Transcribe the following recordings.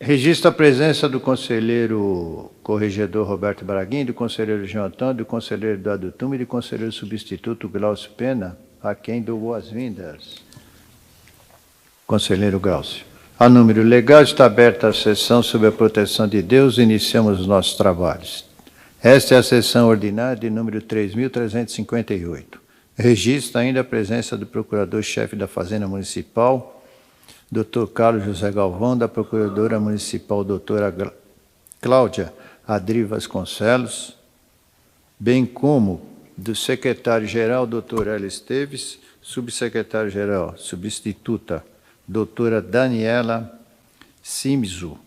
Registro a presença do conselheiro corregedor Roberto Braguin, do conselheiro João Antônio, do conselheiro Eduardo Tuma e do conselheiro substituto Glaucio Pena, a quem dou boas-vindas. Conselheiro Glaucio. A número legal, está aberta a sessão sob a proteção de Deus, iniciamos os nossos trabalhos. Esta é a sessão ordinária de número 3.358. Registra ainda a presença do Procurador-Chefe da Fazenda Municipal, Dr. Carlos José Galvão, da Procuradora Municipal, doutora Cláudia Adri Vasconcelos, bem como do Secretário-Geral, doutor Hélio Esteves, Subsecretário-Geral, substituta, doutora Daniela Simzo,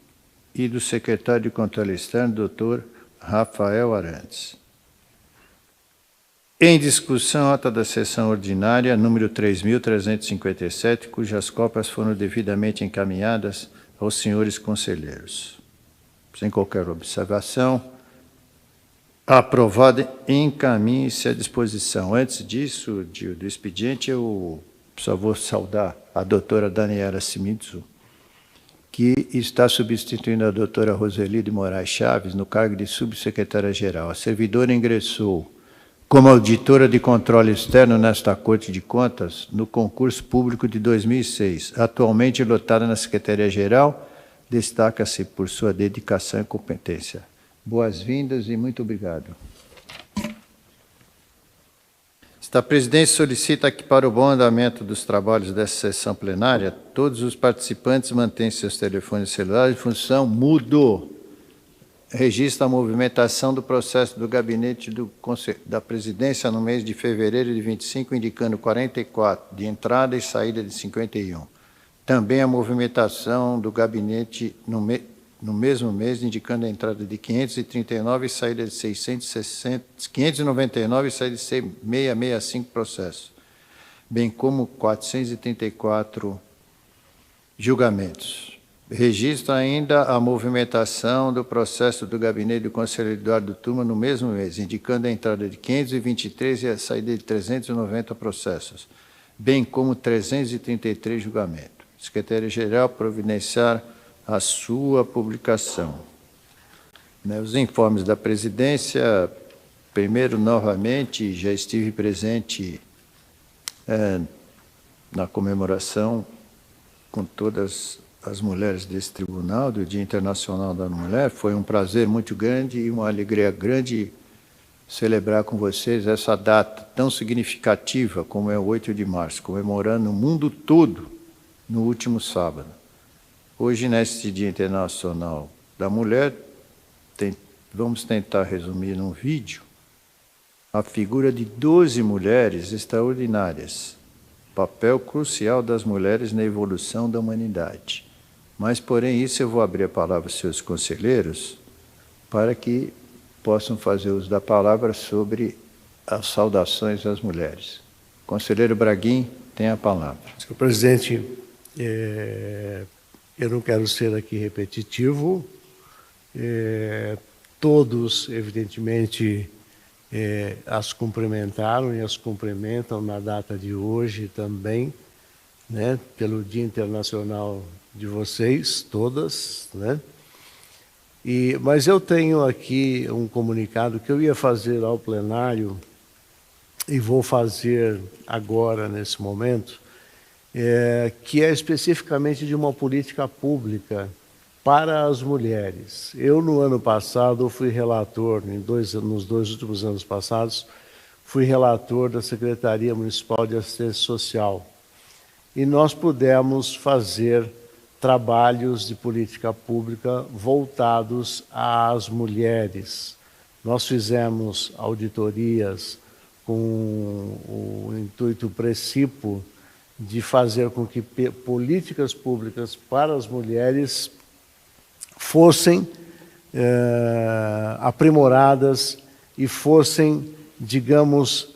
e do Secretário de Controle Externo, doutor Rafael Arantes. Em discussão, ata da sessão ordinária, número 3.357, cujas cópias foram devidamente encaminhadas aos senhores conselheiros. Sem qualquer observação, aprovada, encaminhe-se à disposição. Antes disso, do expediente, eu só vou saudar a doutora Daniela Simito, que está substituindo a doutora Roseli de Moraes Chaves no cargo de subsecretária-geral. A servidora ingressou como auditora de controle externo nesta Corte de Contas no concurso público de 2006. Atualmente lotada na Secretaria-Geral, destaca-se por sua dedicação e competência. Boas-vindas e muito obrigado. Esta presidência solicita que, para o bom andamento dos trabalhos dessa sessão plenária, todos os participantes mantêm seus telefones celulares em função mudo. Registra a movimentação do processo do gabinete da presidência no mês de fevereiro de 25, indicando 44 de entrada e saída de 51. Também a movimentação do gabinete no mesmo mês, indicando a entrada de 539 e saída de 599 e saída de 665 processos, bem como 434 julgamentos. Registra ainda a movimentação do processo do gabinete do conselheiro Eduardo Tuma no mesmo mês, indicando a entrada de 523 e a saída de 390 processos, bem como 333 julgamentos. Secretaria-Geral providenciar a sua publicação. Os informes da presidência, primeiro, novamente, já estive presente na comemoração com todas as mulheres desse tribunal, do Dia Internacional da Mulher. Foi um prazer muito grande e uma alegria grande celebrar com vocês essa data tão significativa como é o 8 de março, comemorando o mundo todo no último sábado. Hoje, neste Dia Internacional da Mulher, vamos tentar resumir num vídeo a figura de 12 mulheres extraordinárias, papel crucial das mulheres na evolução da humanidade. Mas, porém, isso eu vou abrir a palavra aos seus conselheiros para que possam fazer uso da palavra sobre as saudações às mulheres. Conselheiro Braguin, tem a palavra. Senhor presidente, eu não quero ser aqui repetitivo. Todos, evidentemente, as cumprimentaram e as cumprimentam na data de hoje também, né, pelo Dia Internacional de vocês, todas, né? Mas eu tenho aqui um comunicado que eu ia fazer ao plenário e vou fazer agora, nesse momento, que é especificamente de uma política pública para as mulheres. Eu, no ano passado, fui relator, nos dois últimos anos passados, fui relator da Secretaria Municipal de Assistência Social. E nós pudemos fazer trabalhos de política pública voltados às mulheres. Nós fizemos auditorias com o intuito precípuo de fazer com que políticas públicas para as mulheres fossem aprimoradas e fossem, digamos,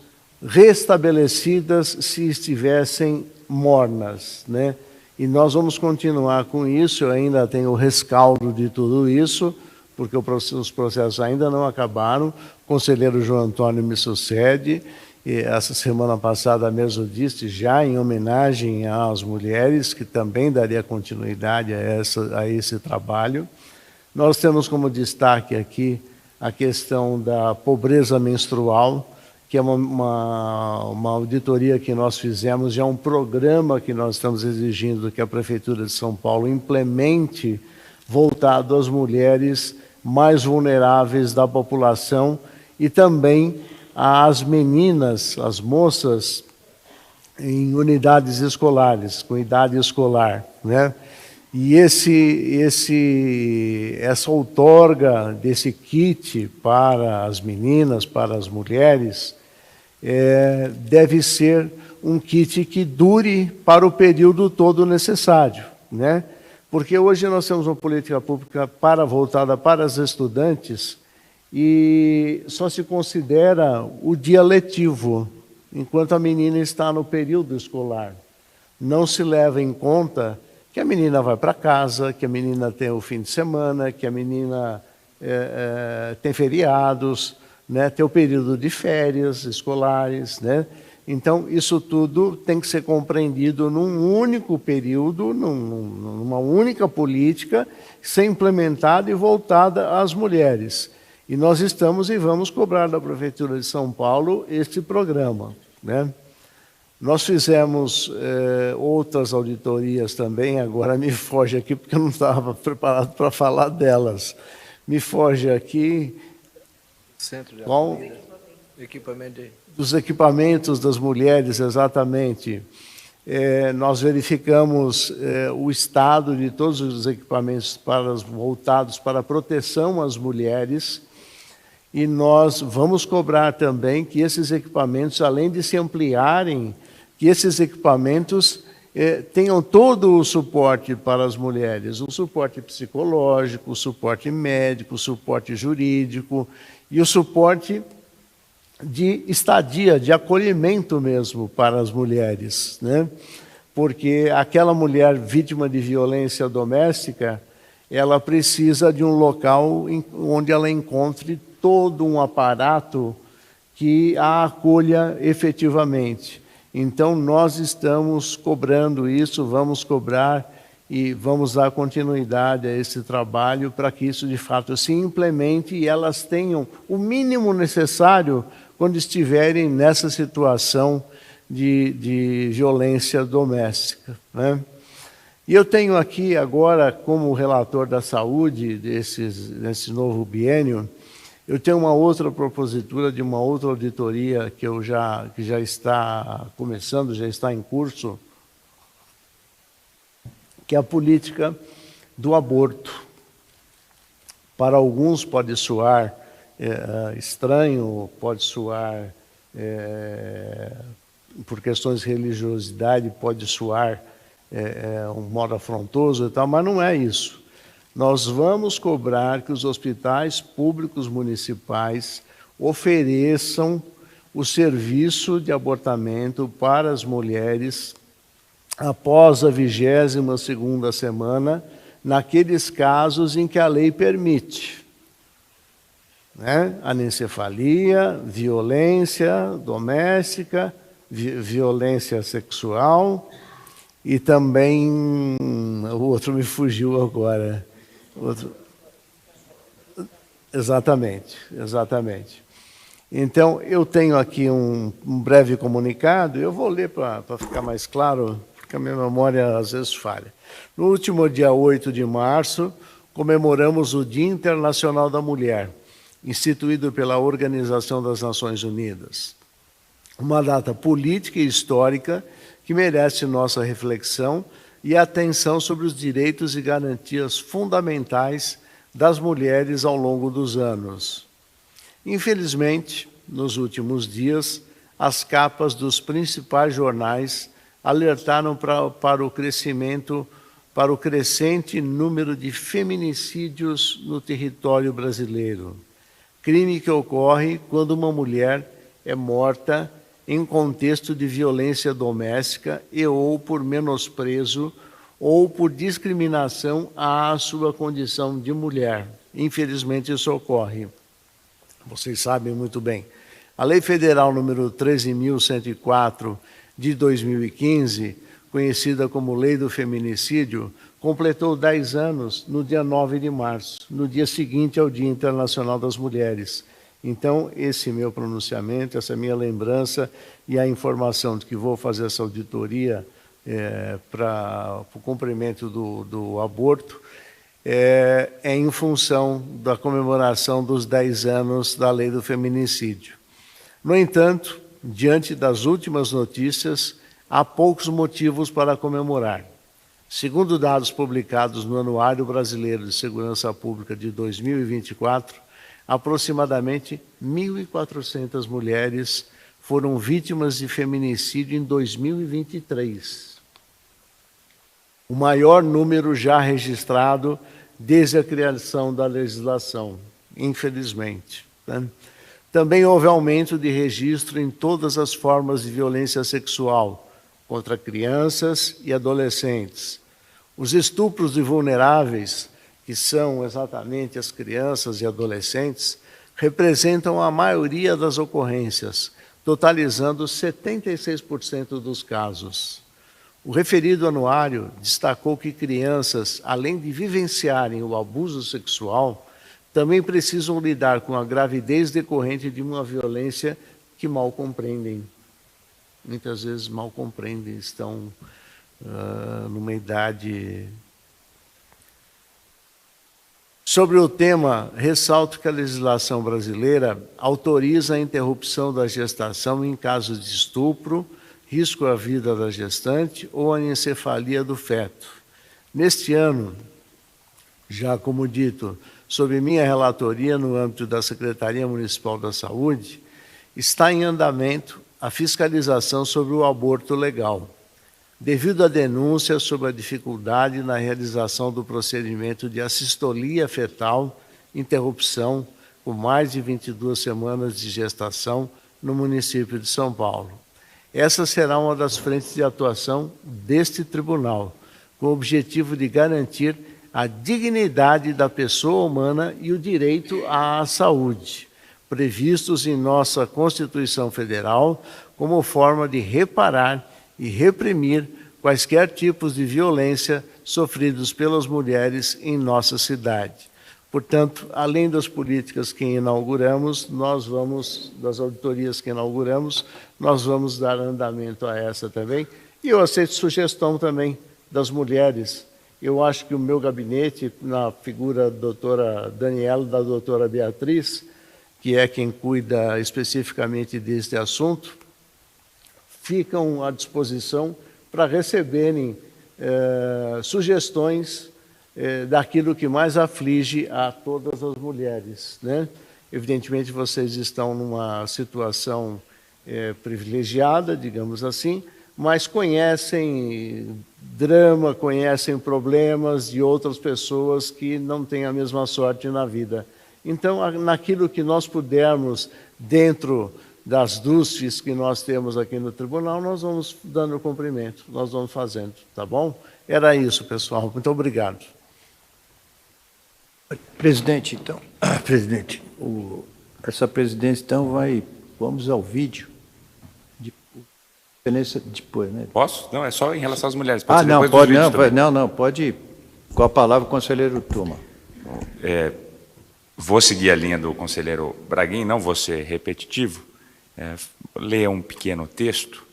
restabelecidas se estivessem mornas, né? E nós vamos continuar com isso. Eu ainda tenho o rescaldo de tudo isso, porque os processos ainda não acabaram. O conselheiro João Antônio me sucede E essa semana passada mesmo disse, já em homenagem às mulheres, que também daria continuidade a esse trabalho. Nós temos como destaque aqui a questão da pobreza menstrual, que é uma auditoria que nós fizemos, já é um programa que nós estamos exigindo que a Prefeitura de São Paulo implemente, voltado às mulheres mais vulneráveis da população e também às meninas, às moças em unidades escolares, com idade escolar, né? E essa outorga desse kit para as meninas, para as mulheres, deve ser um kit que dure para o período todo necessário, né? Porque hoje nós temos uma política pública voltada para as estudantes e só se considera o dia letivo, enquanto a menina está no período escolar. Não se leva em conta que a menina vai para casa, que a menina tem o fim de semana, que a menina tem feriados, né, tem o período de férias escolares, né? Então, isso tudo tem que ser compreendido num único período, numa única política, ser implementada e voltada às mulheres. E nós estamos e vamos cobrar da Prefeitura de São Paulo este programa, né? Nós fizemos outras auditorias também, agora me foge aqui porque eu não estava preparado para falar delas. Me foge aqui... Centro de equipamento dos equipamentos das mulheres, exatamente. Nós verificamos o estado de todos os equipamentos voltados para a proteção às mulheres e nós vamos cobrar também que esses equipamentos, além de se ampliarem, que esses equipamentos tenham todo o suporte para as mulheres, o suporte psicológico, o suporte médico, o suporte jurídico e o suporte de estadia, de acolhimento mesmo para as mulheres, né? Porque aquela mulher vítima de violência doméstica, ela precisa de um local onde ela encontre todo um aparato que a acolha efetivamente. Então, nós estamos cobrando isso, vamos cobrar e vamos dar continuidade a esse trabalho para que isso, de fato, se implemente e elas tenham o mínimo necessário quando estiverem nessa situação de violência doméstica, né? E eu tenho aqui agora, como relator da saúde desse novo biênio, eu tenho uma outra propositura de uma outra auditoria que já está começando, já está em curso, que é a política do aborto. Para alguns pode soar estranho, pode soar, por questões de religiosidade, pode soar um modo afrontoso e tal, mas não é isso. Nós vamos cobrar que os hospitais públicos municipais ofereçam o serviço de abortamento para as mulheres após a 22ª semana, naqueles casos em que a lei permite, né? Anencefalia, violência doméstica, violência sexual e também, o outro me fugiu agora. Exatamente. Então, eu tenho aqui um breve comunicado, eu vou ler para ficar mais claro, porque a minha memória às vezes falha. No último dia 8 de março, comemoramos o Dia Internacional da Mulher, instituído pela Organização das Nações Unidas. Uma data política e histórica que merece nossa reflexão e atenção sobre os direitos e garantias fundamentais das mulheres ao longo dos anos. Infelizmente, nos últimos dias, as capas dos principais jornais alertaram para o crescente número de feminicídios no território brasileiro. Crime que ocorre quando uma mulher é morta em contexto de violência doméstica e ou por menosprezo ou por discriminação à sua condição de mulher. Infelizmente, isso ocorre. Vocês sabem muito bem. A Lei Federal número 13.104 de 2015, conhecida como Lei do Feminicídio, completou 10 anos no dia 9 de março, no dia seguinte ao Dia Internacional das Mulheres. Então, esse meu pronunciamento, essa minha lembrança e a informação de que vou fazer essa auditoria para o cumprimento do aborto, é em função da comemoração dos 10 anos da Lei do Feminicídio. No entanto, diante das últimas notícias, há poucos motivos para comemorar. Segundo dados publicados no Anuário Brasileiro de Segurança Pública de 2024, aproximadamente 1.400 mulheres foram vítimas de feminicídio em 2023. O maior número já registrado desde a criação da legislação, infelizmente. Também houve aumento de registro em todas as formas de violência sexual contra crianças e adolescentes. Os estupros de vulneráveis, que são exatamente as crianças e adolescentes, representam a maioria das ocorrências, totalizando 76% dos casos. O referido anuário destacou que crianças, além de vivenciarem o abuso sexual, também precisam lidar com a gravidez decorrente de uma violência que mal compreendem. Muitas vezes mal compreendem, estão numa idade... Sobre o tema, ressalto que a legislação brasileira autoriza a interrupção da gestação em caso de estupro, risco à vida da gestante ou anencefalia do feto. Neste ano, já como dito, sob minha relatoria no âmbito da Secretaria Municipal da Saúde, está em andamento a fiscalização sobre o aborto legal, devido à denúncia sobre a dificuldade na realização do procedimento de assistolia fetal, interrupção, com mais de 22 semanas de gestação no município de São Paulo. Essa será uma das frentes de atuação deste tribunal, com o objetivo de garantir a dignidade da pessoa humana e o direito à saúde, previstos em nossa Constituição Federal, como forma de reparar e reprimir quaisquer tipos de violência sofridos pelas mulheres em nossa cidade. Portanto, além das políticas que inauguramos, das auditorias que inauguramos, nós vamos dar andamento a essa também. E eu aceito sugestão também das mulheres. Eu acho que o meu gabinete, na figura da doutora Daniela e da doutora Beatriz, que é quem cuida especificamente deste assunto, ficam à disposição para receberem sugestões daquilo que mais aflige a todas as mulheres, né? Evidentemente, vocês estão numa situação privilegiada, digamos assim, mas conhecem drama, conhecem problemas de outras pessoas que não têm a mesma sorte na vida. Então, naquilo que nós pudermos, dentro das DUSFs que nós temos aqui no tribunal, nós vamos dando cumprimento, nós vamos fazendo, tá bom? Era isso, pessoal. Muito obrigado. Presidente, então, essa presidência, então, vamos ao vídeo. Depois, né? Posso? Não, é só em relação às mulheres. Pode não, pode não, pode ir. Com a palavra o conselheiro Tuma. Vou seguir a linha do conselheiro Braguin, não vou ser repetitivo. Ler um pequeno texto,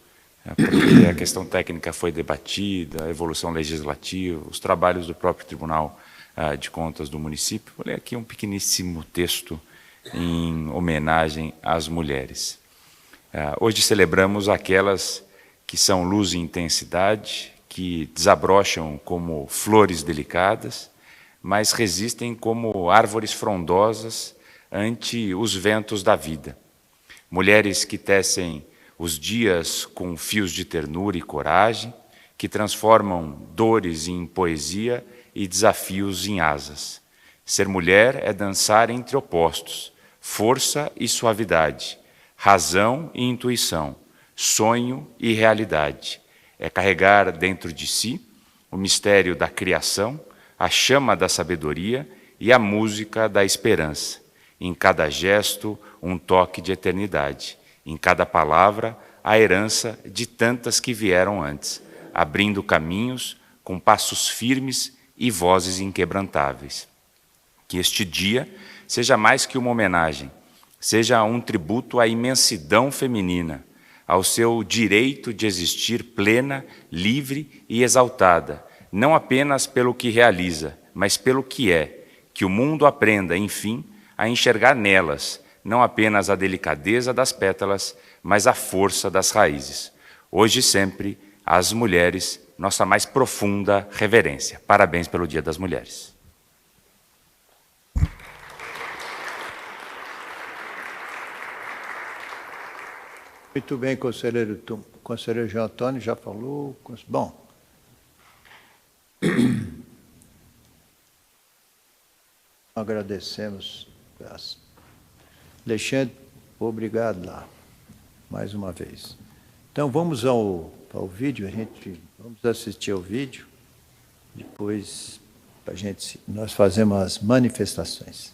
porque a questão técnica foi debatida, a evolução legislativa, os trabalhos do próprio Tribunal de Contas do município. Vou ler aqui um pequeníssimo texto em homenagem às mulheres. Hoje celebramos aquelas que são luz e intensidade, que desabrocham como flores delicadas, mas resistem como árvores frondosas ante os ventos da vida. Mulheres que tecem os dias com fios de ternura e coragem, que transformam dores em poesia e desafios em asas. Ser mulher é dançar entre opostos, força e suavidade, razão e intuição, sonho e realidade. É carregar dentro de si o mistério da criação, a chama da sabedoria e a música da esperança. em cada gesto, um toque de eternidade, em cada palavra, a herança de tantas que vieram antes, abrindo caminhos com passos firmes e vozes inquebrantáveis. Que este dia seja mais que uma homenagem, seja um tributo à imensidão feminina, ao seu direito de existir plena, livre e exaltada, não apenas pelo que realiza, mas pelo que é, que o mundo aprenda, enfim, a enxergar nelas, não apenas a delicadeza das pétalas, mas a força das raízes. Hoje e sempre, às mulheres, nossa mais profunda reverência. Parabéns pelo Dia das Mulheres. Muito bem, conselheiro. Conselheiro João Antônio já falou. Bom. Agradecemos. Alexandre, obrigado lá, mais uma vez. Então, vamos ao vídeo, vamos assistir ao vídeo, depois nós fazemos as manifestações.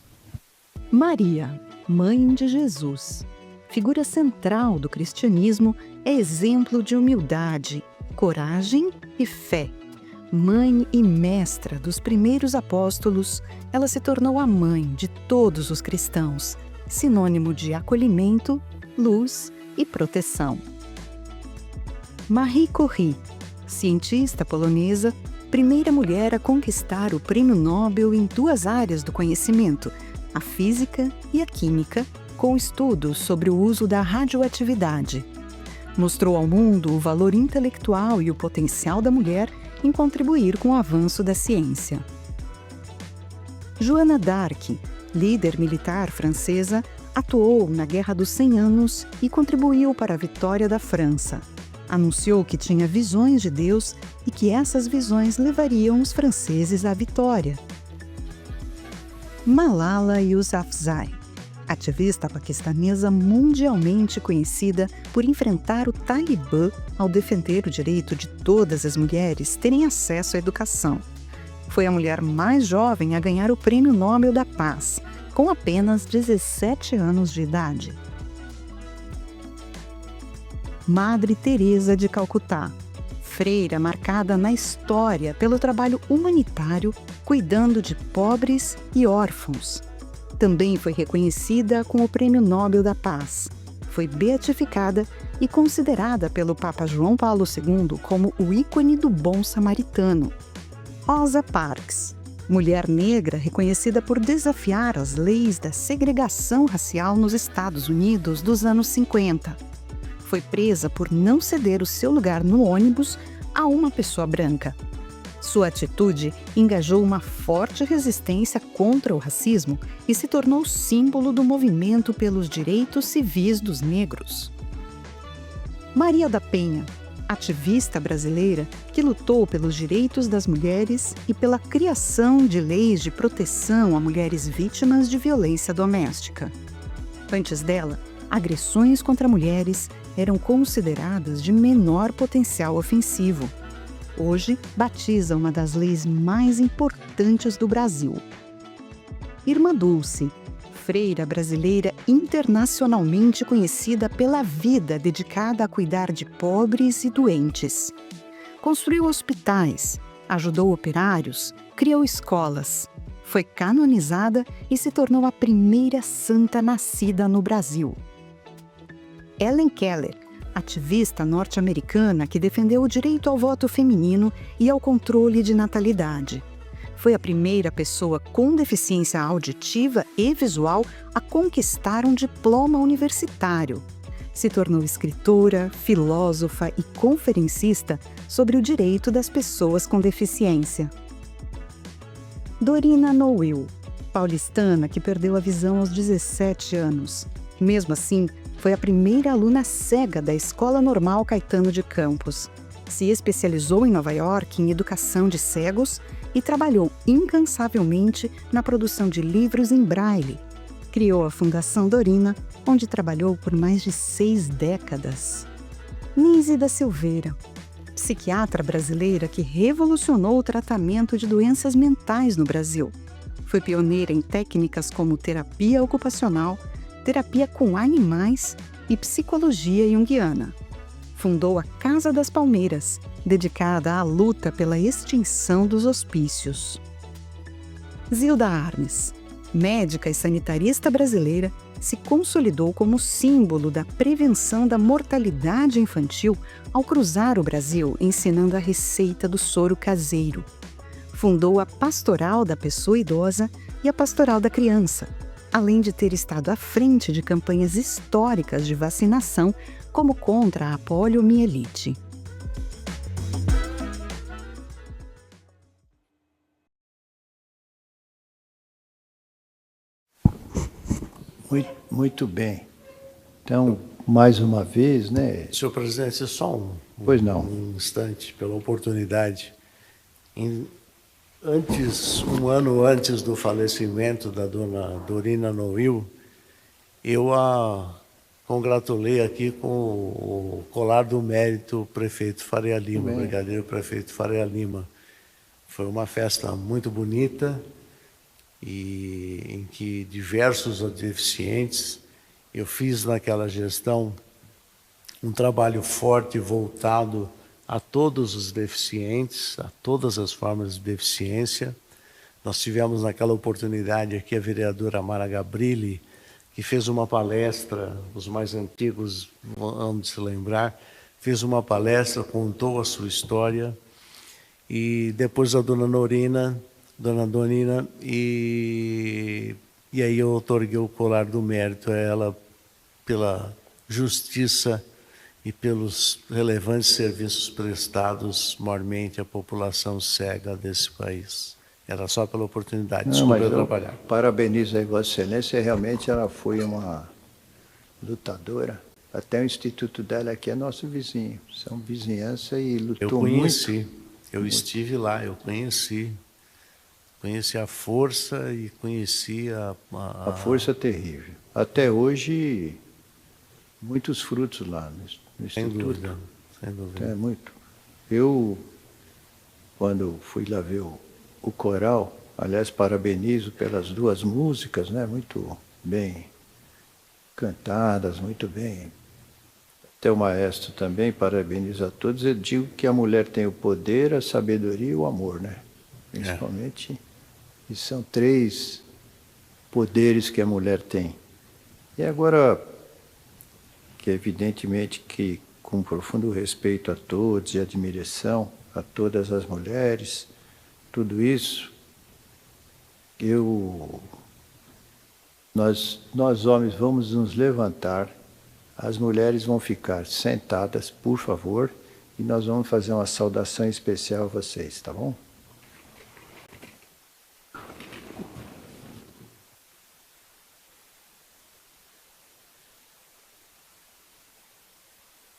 Maria, mãe de Jesus, figura central do cristianismo, é exemplo de humildade, coragem e fé. Mãe e mestra dos primeiros apóstolos, ela se tornou a mãe de todos os cristãos, sinônimo de acolhimento, luz e proteção. Marie Curie, cientista polonesa, primeira mulher a conquistar o Prêmio Nobel em duas áreas do conhecimento, a física e a química, com estudos sobre o uso da radioatividade. Mostrou ao mundo o valor intelectual e o potencial da mulher em contribuir com o avanço da ciência. Joana d'Arc, líder militar francesa, atuou na Guerra dos 100 Anos e contribuiu para a vitória da França. Anunciou que tinha visões de Deus e que essas visões levariam os franceses à vitória. Malala Yousafzai, ativista paquistanesa mundialmente conhecida por enfrentar o Talibã ao defender o direito de todas as mulheres terem acesso à educação. Foi a mulher mais jovem a ganhar o Prêmio Nobel da Paz, com apenas 17 anos de idade. Madre Teresa de Calcutá, freira marcada na história pelo trabalho humanitário, cuidando de pobres e órfãos. Também foi reconhecida com o Prêmio Nobel da Paz. Foi beatificada e considerada pelo Papa João Paulo II como o ícone do bom samaritano. Rosa Parks, mulher negra reconhecida por desafiar as leis da segregação racial nos Estados Unidos dos anos 50. Foi presa por não ceder o seu lugar no ônibus a uma pessoa branca. Sua atitude engajou uma forte resistência contra o racismo e se tornou símbolo do movimento pelos direitos civis dos negros. Maria da Penha, ativista brasileira que lutou pelos direitos das mulheres e pela criação de leis de proteção a mulheres vítimas de violência doméstica. Antes dela, agressões contra mulheres eram consideradas de menor potencial ofensivo. Hoje, batiza uma das leis mais importantes do Brasil. Irmã Dulce, freira brasileira internacionalmente conhecida pela vida dedicada a cuidar de pobres e doentes. Construiu hospitais, ajudou operários, criou escolas. Foi canonizada e se tornou a primeira santa nascida no Brasil. Helen Keller, ativista norte-americana que defendeu o direito ao voto feminino e ao controle de natalidade. Foi a primeira pessoa com deficiência auditiva e visual a conquistar um diploma universitário. Se tornou escritora, filósofa e conferencista sobre o direito das pessoas com deficiência. Dorina Noel, paulistana que perdeu a visão aos 17 anos. Mesmo assim, foi a primeira aluna cega da Escola Normal Caetano de Campos. Se especializou em Nova York em educação de cegos e trabalhou incansavelmente na produção de livros em braille. Criou a Fundação Dorina, onde trabalhou por mais de 6 décadas. Nise da Silveira, psiquiatra brasileira que revolucionou o tratamento de doenças mentais no Brasil. Foi pioneira em técnicas como terapia ocupacional, terapia com animais e psicologia junguiana. Fundou a Casa das Palmeiras, dedicada à luta pela extinção dos hospícios. Zilda Arnes, médica e sanitarista brasileira, se consolidou como símbolo da prevenção da mortalidade infantil ao cruzar o Brasil ensinando a receita do soro caseiro. Fundou a Pastoral da Pessoa Idosa e a Pastoral da Criança, além de ter estado à frente de campanhas históricas de vacinação, como contra a poliomielite. Muito bem. Então, mais uma vez, né? Senhor presidente, só Pois não. um instante, pela oportunidade. Um ano antes do falecimento da dona Dorina Noil, eu a congratulei aqui com o colar do mérito prefeito Faria Lima, brigadeiro prefeito Faria Lima. Foi uma festa muito bonita e em que diversos deficientes, eu fiz naquela gestão um trabalho forte voltado a todos os deficientes, a todas as formas de deficiência. Nós tivemos naquela oportunidade aqui a vereadora Mara Gabrilli, que fez uma palestra, os mais antigos vão se lembrar, fez uma palestra, contou a sua história, e depois a dona Dorina, e aí eu otorguei o colar do mérito a ela pela justiça e pelos relevantes serviços prestados mormente à população cega desse país. Era só pela oportunidade, desculpa eu atrapalhar. Parabenizo a Vossa Excelência, realmente ela foi uma lutadora. Até o instituto dela aqui é nosso vizinho, são vizinhança e lutou muito. Eu conheci, eu estive lá, eu conheci a força e conheci a força terrível. Até hoje, muitos frutos lá no instituto. Sem dúvida, sem dúvida. É muito. Eu, quando fui lá ver o coral, aliás, parabenizo pelas duas músicas, né? Muito bem cantadas, muito bem. Até o maestro também, parabenizo a todos. Eu digo que a mulher tem o poder, a sabedoria e o amor, né? Principalmente. E são 3 poderes que a mulher tem. E agora, que evidentemente que com profundo respeito a todos e admiração a todas as mulheres, tudo isso, nós homens vamos nos levantar, as mulheres vão ficar sentadas, por favor, e nós vamos fazer uma saudação especial a vocês, tá bom?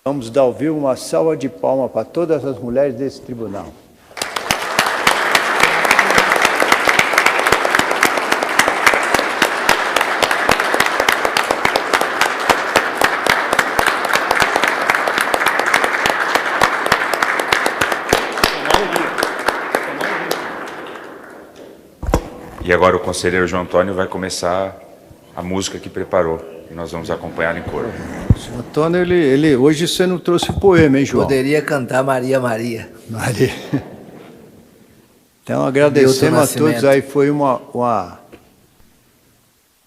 Vamos dar ao vivo uma salva de palmas para todas as mulheres desse tribunal. E agora o conselheiro João Antônio vai começar a música que preparou. E nós vamos acompanhar em coro. João Antônio, hoje você não trouxe poema, hein, João? Poderia cantar Maria Maria. Maria. Então, agradecemos a todos. Aí foi uma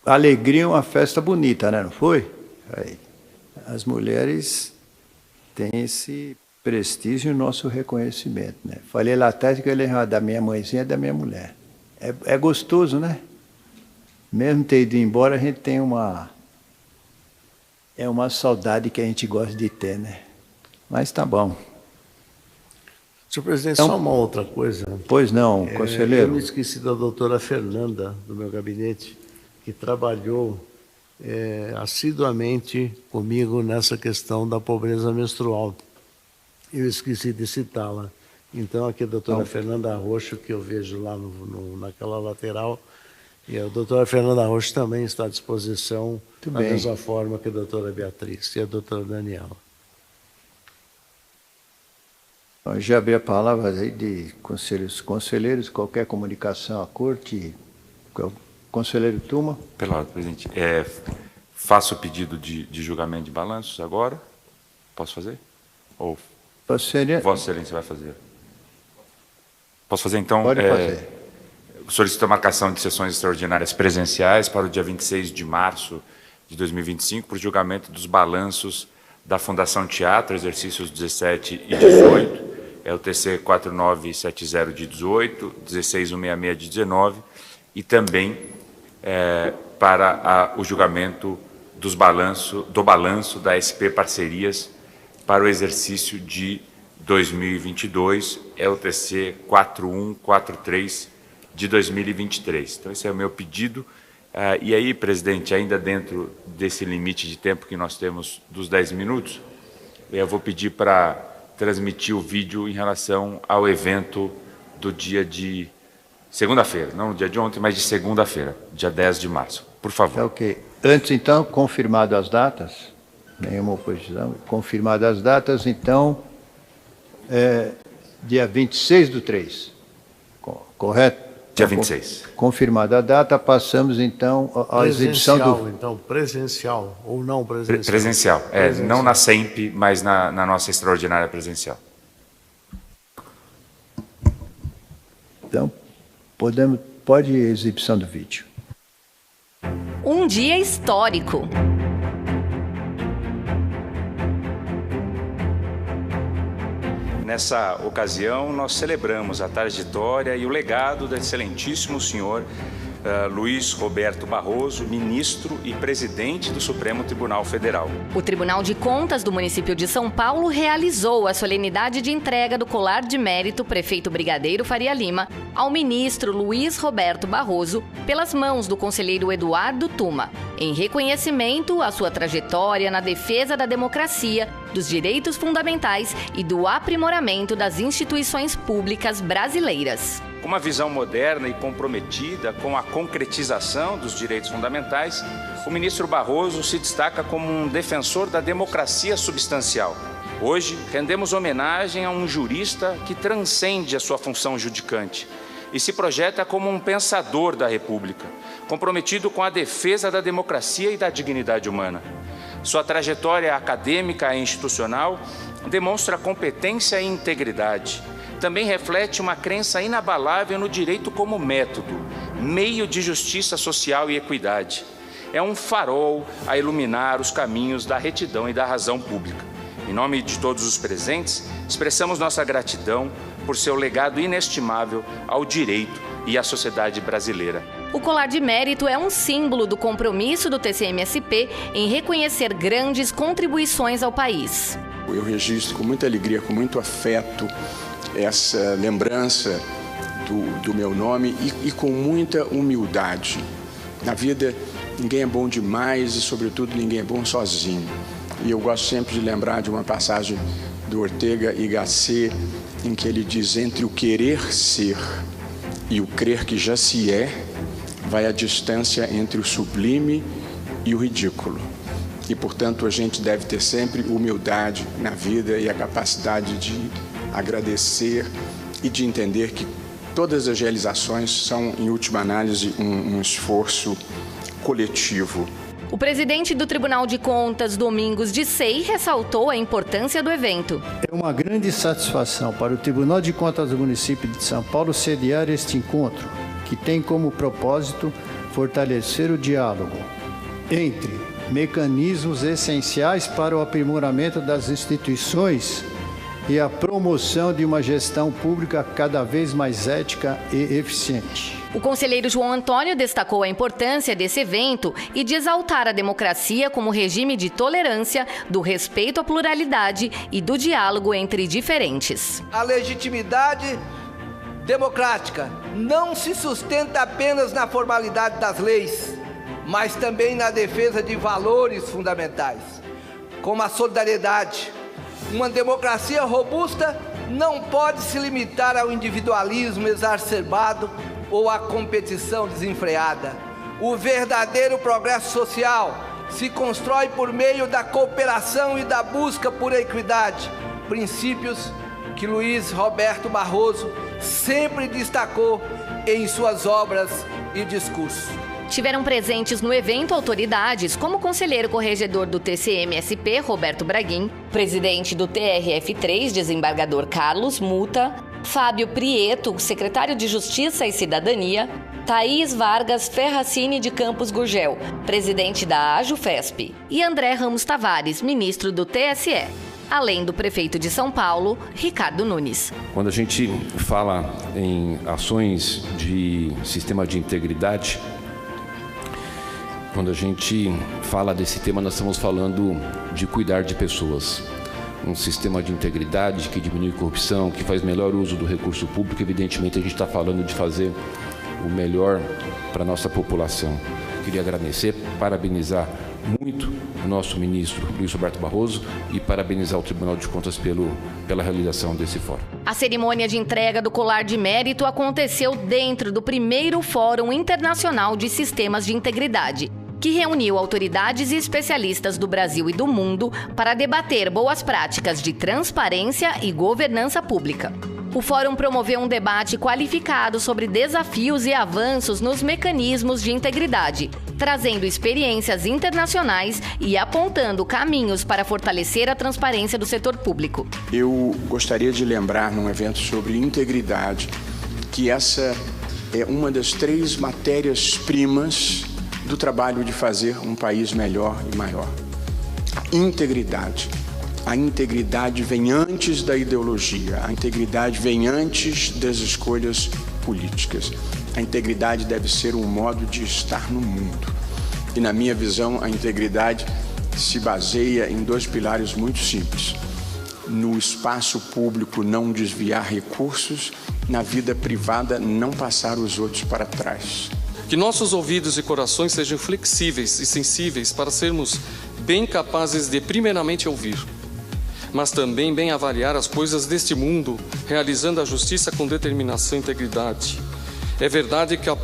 alegria, uma festa bonita, né? Não foi? Aí. As mulheres têm esse prestígio e o nosso reconhecimento, né? Falei lá atrás que ele é da minha mãezinha e da minha mulher. É gostoso, né? Mesmo ter ido embora, a gente tem uma saudade que a gente gosta de ter, né? Mas tá bom. Senhor presidente, então, só uma outra coisa. Pois não, conselheiro. Eu me esqueci da doutora Fernanda, do meu gabinete, que trabalhou assiduamente comigo nessa questão da pobreza menstrual. Eu esqueci de citá-la. Então, aqui a doutora Fernanda Roxo, que eu vejo lá naquela lateral, e a doutora Fernanda Roxo também está à disposição, da mesma forma que a doutora Beatriz e a doutora Daniela. Eu já abri a palavra aí de conselheiros, qualquer comunicação à corte, Conselheiro Tuma. Pela ordem, presidente. Faço o pedido de julgamento de balanços agora. Posso fazer? Ou Vossa Excelência vai fazer? Posso fazer, então? Pode fazer. Solicito a marcação de sessões extraordinárias presenciais para o dia 26 de março de 2025, para o julgamento dos balanços da Fundação Teatro, exercícios 17 e 18, é o TC 4970 de 18, 16166 de 19, e também para o julgamento do balanço da SP Parcerias para o exercício de 2022, é o TC 4143 de 2023. Então, esse é o meu pedido. E aí, presidente, ainda dentro desse limite de tempo que nós temos dos 10 minutos, eu vou pedir para transmitir o vídeo em relação ao evento do dia de segunda-feira, não no dia de ontem, mas de segunda-feira, dia 10 de março. Por favor. Ok. Antes, então, confirmado as datas, nenhuma oposição, confirmado as datas, então, dia 26/3, correto? Dia 26. Confirmada a data, passamos, então, à exibição do... Então, presencial ou não presencial? Presencial. Não na SEMP, mas na nossa extraordinária presencial. Então, pode exibição do vídeo. Um dia histórico. Nessa ocasião, nós celebramos a trajetória e o legado do excelentíssimo senhor Luiz Roberto Barroso, ministro e presidente do Supremo Tribunal Federal. O Tribunal de Contas do município de São Paulo realizou a solenidade de entrega do colar de mérito prefeito Brigadeiro Faria Lima ao ministro Luiz Roberto Barroso pelas mãos do conselheiro Eduardo Tuma, em reconhecimento à sua trajetória na defesa da democracia, dos direitos fundamentais e do aprimoramento das instituições públicas brasileiras. Com uma visão moderna e comprometida com a concretização dos direitos fundamentais, o ministro Barroso se destaca como um defensor da democracia substancial. Hoje, rendemos homenagem a um jurista que transcende a sua função judicante e se projeta como um pensador da República, comprometido com a defesa da democracia e da dignidade humana. Sua trajetória acadêmica e institucional demonstra competência e integridade. Também reflete uma crença inabalável no direito como método, meio de justiça social e equidade. É um farol a iluminar os caminhos da retidão e da razão pública. Em nome de todos os presentes, expressamos nossa gratidão por seu legado inestimável ao direito e à sociedade brasileira. O colar de mérito é um símbolo do compromisso do TCM-SP em reconhecer grandes contribuições ao país. Eu registro com muita alegria, com muito afeto, essa lembrança do meu nome e com muita humildade. Na vida, ninguém é bom demais e, sobretudo, ninguém é bom sozinho. E eu gosto sempre de lembrar de uma passagem do Ortega y Gasset, em que ele diz: entre o querer ser e o crer que já se é, vai a distância entre o sublime e o ridículo. E, portanto, a gente deve ter sempre humildade na vida e a capacidade de agradecer e de entender que todas as realizações são, em última análise, um esforço coletivo. O presidente do Tribunal de Contas, Domingos de Sei, ressaltou a importância do evento. É uma grande satisfação para o Tribunal de Contas do município de São Paulo sediar este encontro, que tem como propósito fortalecer o diálogo entre mecanismos essenciais para o aprimoramento das instituições e a promoção de uma gestão pública cada vez mais ética e eficiente. O conselheiro João Antônio destacou a importância desse evento e de exaltar a democracia como regime de tolerância, do respeito à pluralidade e do diálogo entre diferentes. A legitimidade democrática não se sustenta apenas na formalidade das leis, mas também na defesa de valores fundamentais, como a solidariedade. Uma democracia robusta não pode se limitar ao individualismo exacerbado ou à competição desenfreada. O verdadeiro progresso social se constrói por meio da cooperação e da busca por equidade, princípios que Luiz Roberto Barroso sempre destacou em suas obras e discursos. Tiveram presentes no evento autoridades como o conselheiro corregedor do TCM-SP, Roberto Braguin, presidente do TRF3, desembargador Carlos Muta, Fábio Prieto, secretário de Justiça e Cidadania, Thaís Vargas Ferracini de Campos Gurgel, presidente da AJUFESP, e André Ramos Tavares, ministro do TSE, além do prefeito de São Paulo, Ricardo Nunes. Quando a gente fala em ações de sistema de integridade, quando a gente fala desse tema, nós estamos falando de cuidar de pessoas. Um sistema de integridade que diminui corrupção, que faz melhor uso do recurso público. Evidentemente, a gente está falando de fazer o melhor para a nossa população. Queria agradecer, parabenizar muito o nosso ministro Luiz Roberto Barroso e parabenizar o Tribunal de Contas pela realização desse fórum. A cerimônia de entrega do colar de mérito aconteceu dentro do primeiro Fórum Internacional de Sistemas de Integridade, que reuniu autoridades e especialistas do Brasil e do mundo para debater boas práticas de transparência e governança pública. O fórum promoveu um debate qualificado sobre desafios e avanços nos mecanismos de integridade, trazendo experiências internacionais e apontando caminhos para fortalecer a transparência do setor público. Eu gostaria de lembrar, num evento sobre integridade, que essa é uma das 3 matérias-primas do trabalho de fazer um país melhor e maior. Integridade. A integridade vem antes da ideologia, a integridade vem antes das escolhas políticas. A integridade deve ser um modo de estar no mundo. E, na minha visão, a integridade se baseia em 2 pilares muito simples. No espaço público, não desviar recursos, na vida privada, não passar os outros para trás. Que nossos ouvidos e corações sejam flexíveis e sensíveis para sermos bem capazes de primeiramente ouvir, mas também bem avaliar as coisas deste mundo, realizando a justiça com determinação e integridade. É verdade que a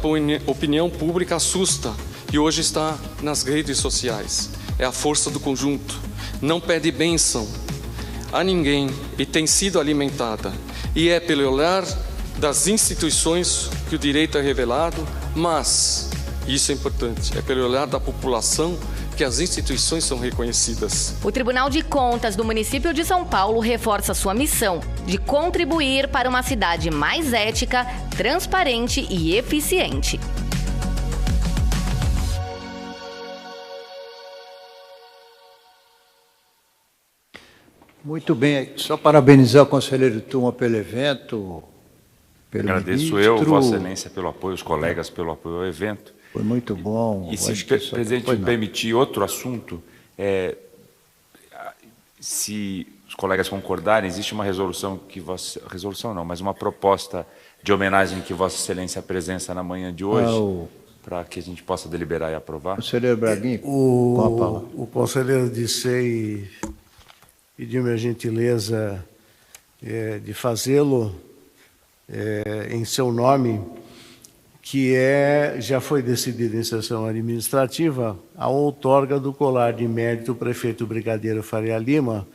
opinião pública assusta e hoje está nas redes sociais. É a força do conjunto. Não pede bênção a ninguém e tem sido alimentada. E é pelo olhar das instituições que o direito é revelado, mas, isso é importante, é pelo olhar da população que as instituições são reconhecidas. O Tribunal de Contas do município de São Paulo reforça sua missão de contribuir para uma cidade mais ética, transparente e eficiente. Muito bem, só parabenizar o conselheiro Tuma pelo evento, pelo Agradeço ministro. eu, Vossa Excelência, pelo apoio, os colegas pelo apoio ao evento. Foi muito bom. E se o presidente me permitir outro assunto, se os colegas concordarem, existe uma resolução que mas uma proposta de homenagem que Vossa Excelência apresenta na manhã de hoje, para que a gente possa deliberar e aprovar. Conselheiro Braguin, com a palavra. O conselheiro disse e pediu-me a gentileza de fazê-lo em seu nome, que já foi decidido em sessão administrativa a outorga do colar de mérito prefeito Brigadeiro Faria Lima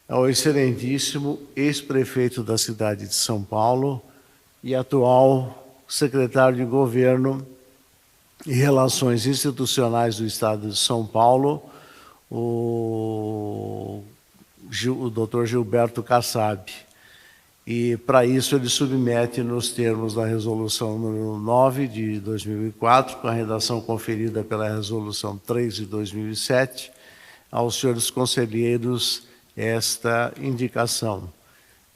ao excelentíssimo ex-prefeito da cidade de São Paulo e atual secretário de Governo e Relações Institucionais do Estado de São Paulo, o Dr. Gilberto Kassab. E, para isso, ele submete nos termos da Resolução número 9 de 2004, com a redação conferida pela Resolução 3 de 2007, aos senhores conselheiros esta indicação.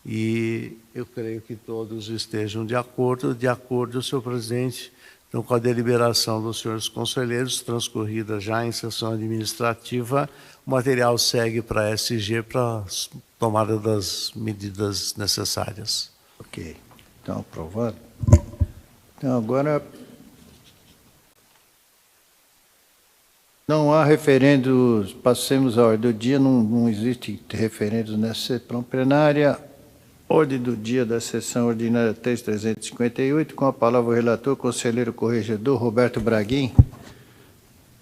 E eu creio que todos estejam de acordo, senhor presidente, então, com a deliberação dos senhores conselheiros, transcorrida já em sessão administrativa, o material segue para a SG para tomada das medidas necessárias. Ok. Então, aprovado. Então, agora, não há referendos, passemos à ordem do dia, não existe referendos nessa sessão plenária. Ordem do dia da sessão ordinária 3.358, com a palavra o relator, conselheiro corregedor Roberto Braguin,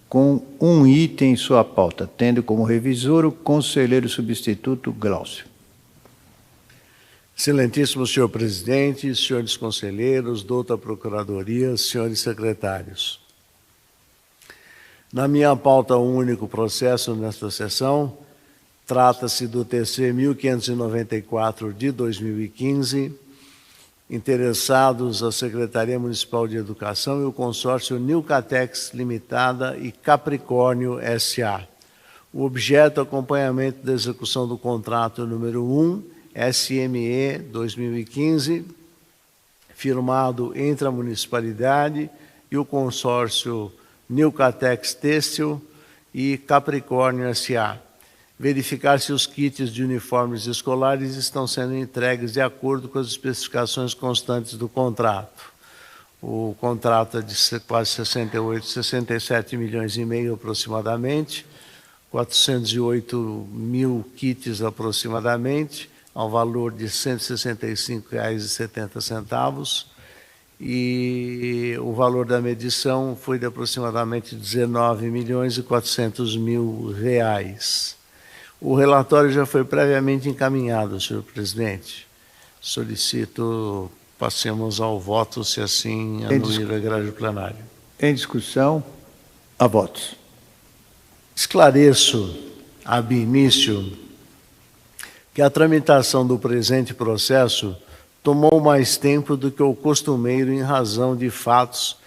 com um item em sua pauta, tendo como revisor o conselheiro substituto Glaucio. Excelentíssimo senhor presidente, senhores conselheiros, douta Procuradoria, senhores secretários. Na minha pauta, o único processo nesta sessão trata-se do TC 1594 de 2015, interessados a Secretaria Municipal de Educação e o consórcio Nilcatex Limitada e Capricórnio S.A. O objeto é acompanhamento da execução do contrato número 1, SME 2015, firmado entre a municipalidade e o consórcio Nilcatex Têxtil e Capricórnio S.A. Verificar se os kits de uniformes escolares estão sendo entregues de acordo com as especificações constantes do contrato. O contrato é de quase 67 milhões e meio aproximadamente, 408 mil kits aproximadamente, ao valor de R$ 165,70, e o valor da medição foi de aproximadamente 19 milhões e 400 mil reais. O relatório já foi previamente encaminhado, senhor presidente. Solicito, passemos ao voto, se assim anuir o egrário plenário. Em discussão, a votos. Esclareço, ab início, que a tramitação do presente processo tomou mais tempo do que o costumeiro em razão de fatos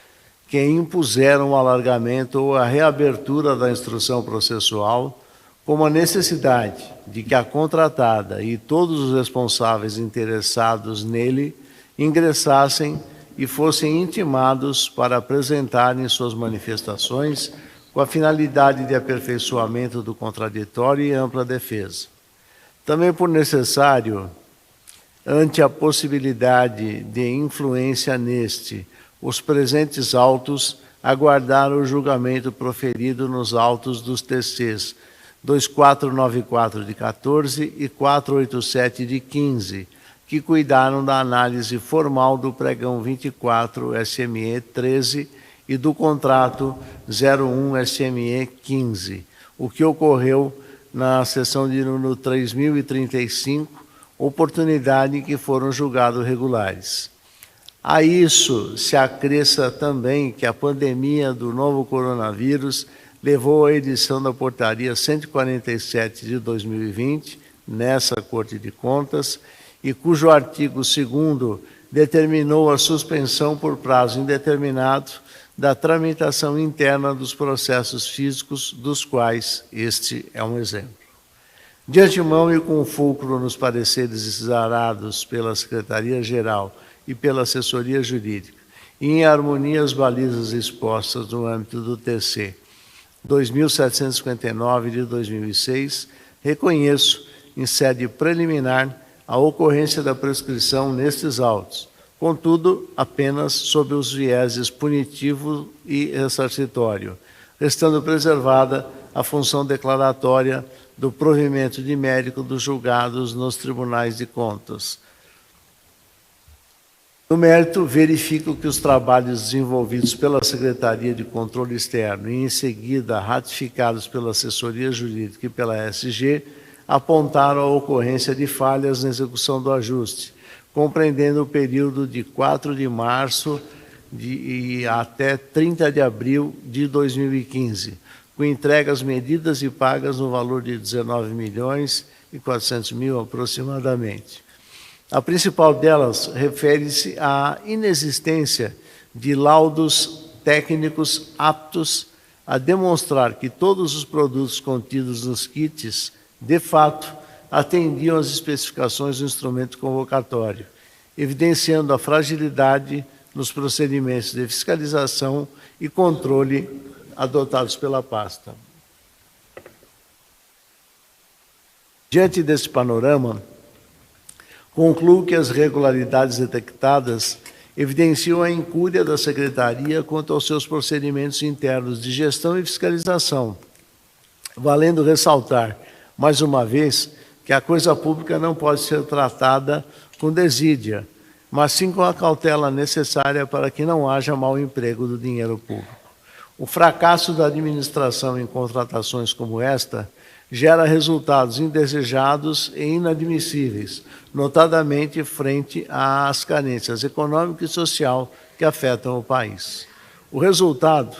que impuseram o alargamento ou a reabertura da instrução processual, como a necessidade de que a contratada e todos os responsáveis interessados nele ingressassem e fossem intimados para apresentarem suas manifestações com a finalidade de aperfeiçoamento do contraditório e ampla defesa. Também por necessário, ante a possibilidade de influência neste, os presentes autos aguardaram o julgamento proferido nos autos dos TCs 2494 de 14 e 487 de 15, que cuidaram da análise formal do pregão 24 SME 13 e do contrato 01 SME 15, o que ocorreu na sessão de número 3035, oportunidade em que foram julgados regulares. A isso se acresça também que a pandemia do novo coronavírus levou à edição da portaria 147 de 2020, nessa Corte de Contas, e cujo artigo 2º determinou a suspensão por prazo indeterminado da tramitação interna dos processos físicos, dos quais este é um exemplo. De antemão e com fulcro nos pareceres exarados pela Secretaria-Geral e pela Assessoria Jurídica, e em harmonia às balizas expostas no âmbito do TC 2759 de 2006, reconheço, em sede preliminar, a ocorrência da prescrição nestes autos, contudo, apenas sob os vieses punitivo e ressarcitório, restando preservada a função declaratória do provimento de mérito dos julgados nos tribunais de contas. No mérito, verifico que os trabalhos desenvolvidos pela Secretaria de Controle Externo e, em seguida, ratificados pela Assessoria Jurídica e pela SG, apontaram a ocorrência de falhas na execução do ajuste, compreendendo o período de 4 de março até 30 de abril de 2015, com entregas medidas e pagas no valor de 19 milhões e 400 mil aproximadamente. A principal delas refere-se à inexistência de laudos técnicos aptos a demonstrar que todos os produtos contidos nos kits, de fato, atendiam às especificações do instrumento convocatório, evidenciando a fragilidade nos procedimentos de fiscalização e controle adotados pela pasta. Diante desse panorama, concluo que as irregularidades detectadas evidenciam a incúria da Secretaria quanto aos seus procedimentos internos de gestão e fiscalização, valendo ressaltar, mais uma vez, que a coisa pública não pode ser tratada com desídia, mas sim com a cautela necessária para que não haja mau emprego do dinheiro público. O fracasso da administração em contratações como esta gera resultados indesejados e inadmissíveis, notadamente frente às carências econômica e social que afetam o país. O resultado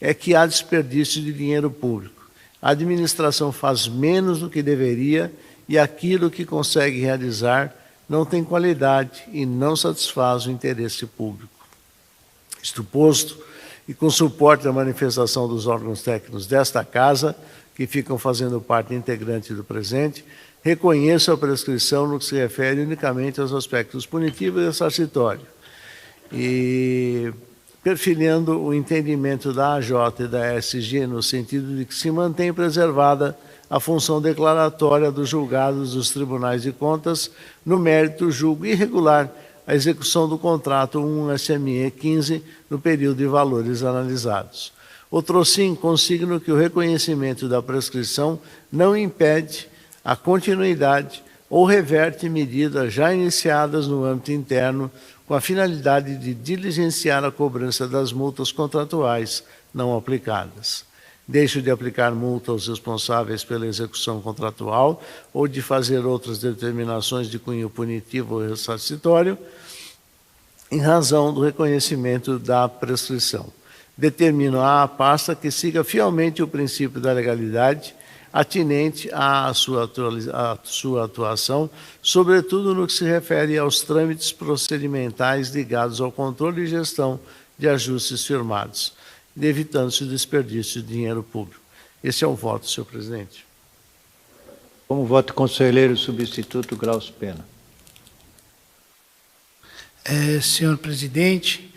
é que há desperdício de dinheiro público. A administração faz menos do que deveria e aquilo que consegue realizar não tem qualidade e não satisfaz o interesse público. Isto posto, e com suporte da manifestação dos órgãos técnicos desta Casa, que ficam fazendo parte integrante do presente, reconheço a prescrição no que se refere unicamente aos aspectos punitivo e ressarcitório. E perfilhando o entendimento da AJ e da ESG no sentido de que se mantém preservada a função declaratória dos julgados dos tribunais de contas, no mérito julgo irregular a execução do contrato 1 SME 15 no período de valores analisados. Outrosim, consigno que o reconhecimento da prescrição não impede a continuidade ou reverte medidas já iniciadas no âmbito interno com a finalidade de diligenciar a cobrança das multas contratuais não aplicadas. Deixo de aplicar multa aos responsáveis pela execução contratual ou de fazer outras determinações de cunho punitivo ou ressarcitório em razão do reconhecimento da prescrição. Determino à pasta que siga fielmente o princípio da legalidade atinente à sua atuação, sobretudo no que se refere aos trâmites procedimentais ligados ao controle e gestão de ajustes firmados, evitando-se o desperdício de dinheiro público. Esse é o voto, senhor presidente. Como voto conselheiro substituto Graus Pena. Senhor presidente,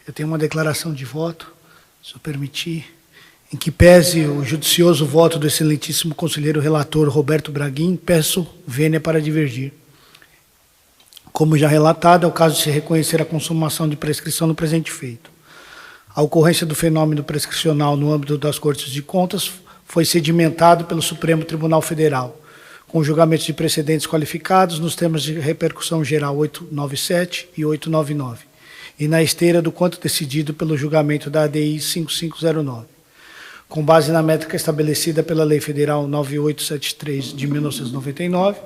eu tenho uma declaração de voto, se eu permitir, em que pese o judicioso voto do excelentíssimo conselheiro relator Roberto Braguin, peço vênia para divergir. Como já relatado, é o caso de se reconhecer a consumação de prescrição no presente feito. A ocorrência do fenômeno prescricional no âmbito das Cortes de Contas foi sedimentado pelo Supremo Tribunal Federal, com julgamentos de precedentes qualificados nos termos de repercussão geral 897 e 899, e na esteira do quanto decidido pelo julgamento da ADI 5509. Com base na métrica estabelecida pela Lei Federal 9873 de 1999,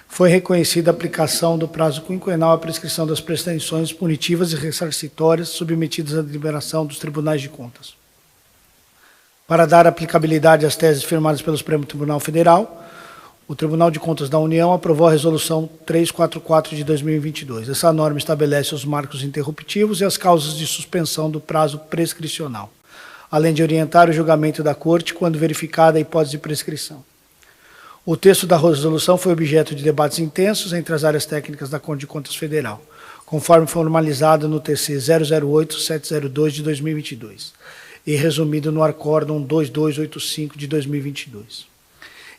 foi reconhecida a aplicação do prazo quinquenal à prescrição das pretensões punitivas e ressarcitórias submetidas à deliberação dos tribunais de contas. Para dar aplicabilidade às teses firmadas pelo Supremo Tribunal Federal, o Tribunal de Contas da União aprovou a Resolução 344 de 2022. Essa norma estabelece os marcos interruptivos e as causas de suspensão do prazo prescricional, além de orientar o julgamento da Corte quando verificada a hipótese de prescrição. O texto da resolução foi objeto de debates intensos entre as áreas técnicas da Corte de Contas Federal, conforme formalizado no TC 008-702 de 2022 e resumido no Acórdão 2285 de 2022.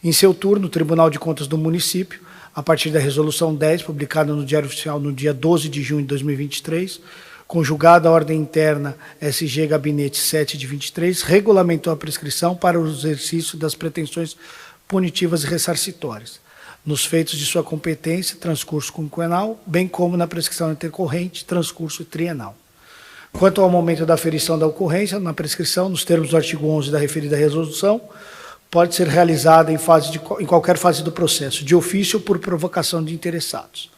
Em seu turno, o Tribunal de Contas do Município, a partir da Resolução 10, publicada no Diário Oficial no dia 12 de junho de 2023, conjugada a ordem interna SG Gabinete 7 de 23, regulamentou a prescrição para o exercício das pretensões punitivas e ressarcitórias, nos feitos de sua competência, transcurso quinquenal, bem como na prescrição intercorrente, transcurso trienal. Quanto ao momento da aferição da ocorrência, na prescrição, nos termos do artigo 11 da referida resolução, pode ser realizada em qualquer fase do processo, de ofício ou por provocação de interessados.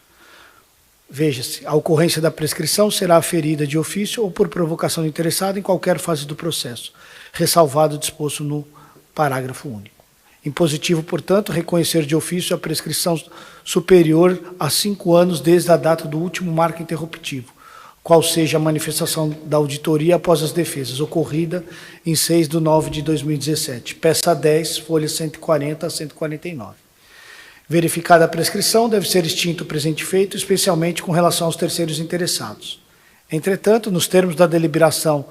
Veja-se, a ocorrência da prescrição será aferida de ofício ou por provocação de interessado em qualquer fase do processo, ressalvado o disposto no parágrafo único. Impositivo, portanto, reconhecer de ofício a prescrição superior a 5 anos desde a data do último marco interruptivo, qual seja a manifestação da auditoria após as defesas, ocorrida em 6 de 9 de 2017, peça 10, folhas 140 a 149. Verificada a prescrição, deve ser extinto o presente feito, especialmente com relação aos terceiros interessados. Entretanto, nos termos da deliberação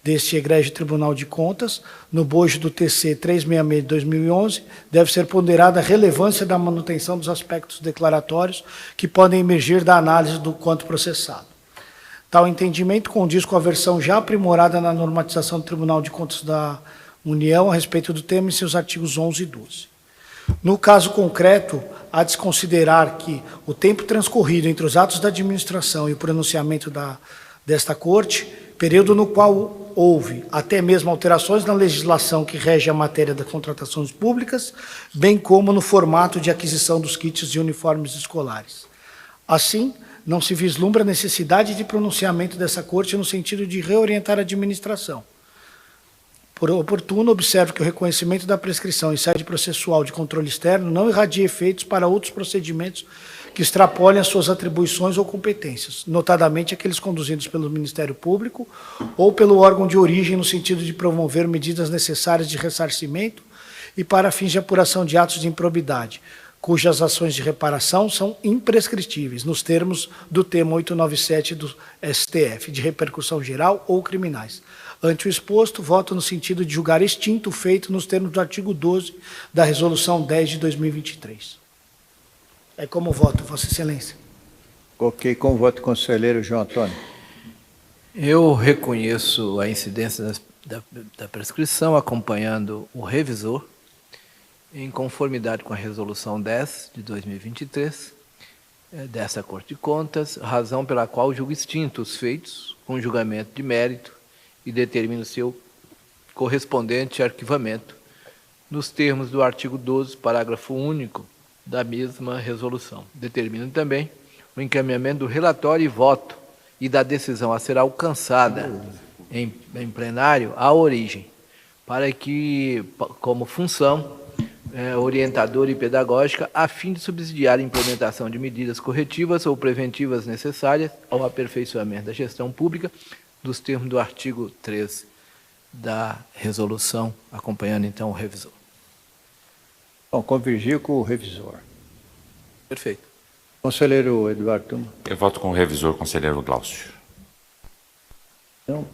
deste egrégio Tribunal de Contas, no bojo do TC 366 de 2011, deve ser ponderada a relevância da manutenção dos aspectos declaratórios que podem emergir da análise do quanto processado. Tal entendimento condiz com a versão já aprimorada na normatização do Tribunal de Contas da União a respeito do tema em seus artigos 11 e 12. No caso concreto, há de se considerar que o tempo transcorrido entre os atos da administração e o pronunciamento desta Corte, período no qual houve até mesmo alterações na legislação que rege a matéria das contratações públicas, bem como no formato de aquisição dos kits de uniformes escolares. Assim, não se vislumbra a necessidade de pronunciamento dessa Corte no sentido de reorientar a administração. Por oportuno, observo que o reconhecimento da prescrição em sede processual de controle externo não irradia efeitos para outros procedimentos que extrapolem as suas atribuições ou competências, notadamente aqueles conduzidos pelo Ministério Público ou pelo órgão de origem no sentido de promover medidas necessárias de ressarcimento e para fins de apuração de atos de improbidade, cujas ações de reparação são imprescritíveis, nos termos do tema 897 do STF, de repercussão geral ou criminais. Ante o exposto, voto no sentido de julgar extinto o feito nos termos do artigo 12 da Resolução 10 de 2023. É como voto, Vossa Excelência. Ok, com o voto, conselheiro João Antônio. Eu reconheço a incidência da prescrição, acompanhando o revisor, em conformidade com a Resolução 10 de 2023, dessa Corte de Contas, razão pela qual julgo extinto os feitos com julgamento de mérito e determino seu correspondente arquivamento nos termos do artigo 12, parágrafo único da mesma resolução. Determino também o encaminhamento do relatório e voto e da decisão a ser alcançada em plenário à origem, para que, como função orientadora e pedagógica, a fim de subsidiar a implementação de medidas corretivas ou preventivas necessárias ao aperfeiçoamento da gestão pública, dos termos do artigo 13 da resolução, acompanhando então o revisor. Bom, convergiu com o revisor. Perfeito. Conselheiro Eduardo Tuma. Eu voto com o revisor, conselheiro Glaucio. Então,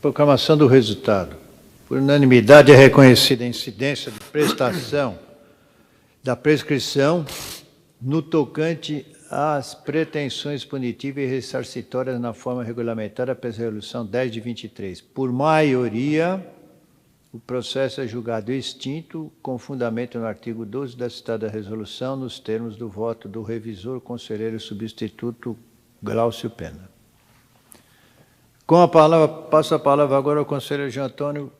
proclamação do resultado. Por unanimidade é reconhecida a incidência de prestação da prescrição no tocante às pretensões punitivas e ressarcitórias na forma regulamentada pela Resolução 10 de 23. Por maioria, o processo é julgado extinto, com fundamento no artigo 12 da citada resolução, nos termos do voto do revisor conselheiro substituto Glaucio Pena. Com a palavra, passo a palavra agora ao conselheiro João Antônio,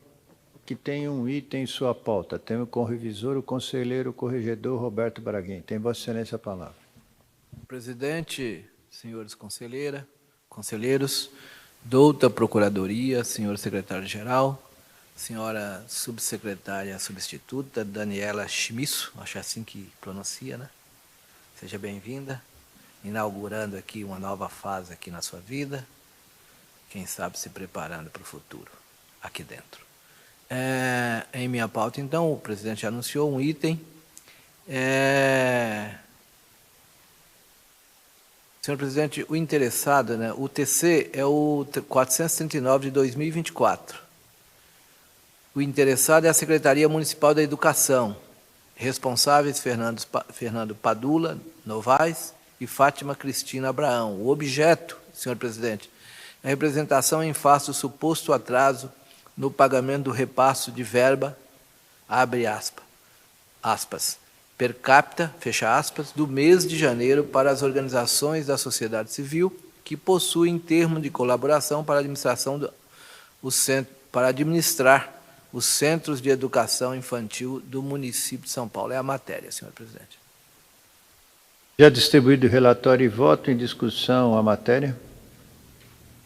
que tem um item em sua pauta. Temos com o revisor o conselheiro corregedor Roberto Braguin. Tem Vossa Excelência a palavra. Presidente, senhores conselheiros, douta Procuradoria, senhor secretário-geral, senhora subsecretária substituta, Daniela Schmisso, acho assim que pronuncia, né? Seja bem-vinda, inaugurando aqui uma nova fase aqui na sua vida, quem sabe se preparando para o futuro, aqui dentro. Em minha pauta, então, o presidente anunciou um item. Senhor presidente, o interessado, né, o TC é o 439 de 2024. O interessado é a Secretaria Municipal da Educação, responsáveis Fernando Padula Novaes e Fátima Cristina Abraão. O objeto, senhor presidente, é a representação em face do suposto atraso no pagamento do repasso de verba, abre aspas, per capita, fecha aspas, do mês de janeiro para as organizações da sociedade civil que possuem termo de colaboração para administrar os centros de educação infantil do município de São Paulo. É a matéria, senhor presidente. Já distribuído o relatório e voto em discussão a matéria.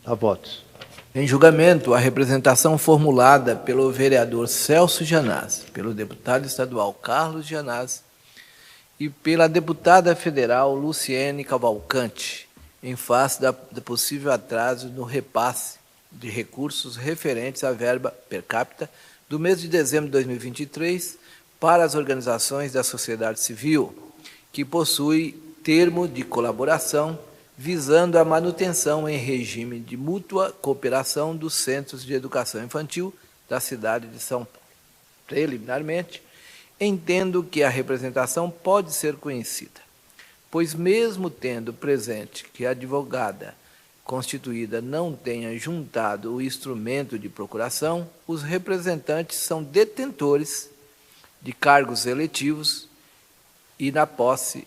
A votos. Em julgamento, a representação formulada pelo vereador Celso Gianazzi, pelo deputado estadual Carlos Gianazzi e pela deputada federal Luciene Cavalcante, em face do possível atraso no repasse de recursos referentes à verba per capita do mês de dezembro de 2023 para as organizações da sociedade civil, que possui termo de colaboração visando a manutenção em regime de mútua cooperação dos centros de educação infantil da cidade de São Paulo. Preliminarmente, entendo que a representação pode ser conhecida, pois mesmo tendo presente que a advogada constituída não tenha juntado o instrumento de procuração, os representantes são detentores de cargos eletivos e na posse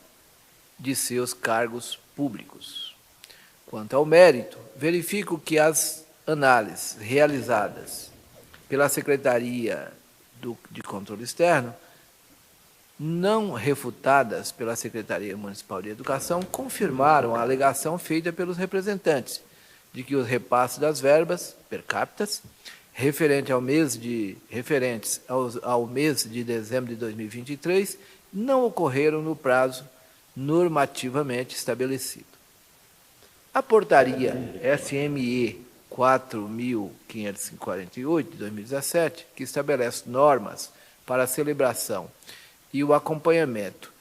de seus cargos públicos. Quanto ao mérito, verifico que as análises realizadas pela Secretaria de Controle Externo, não refutadas pela Secretaria Municipal de Educação, confirmaram a alegação feita pelos representantes de que os repasses das verbas per capita referentes ao mês de dezembro de 2023 não ocorreram no prazo normativamente estabelecido. A portaria SME 4.548 de 2017, que estabelece normas para a celebração e o acompanhamento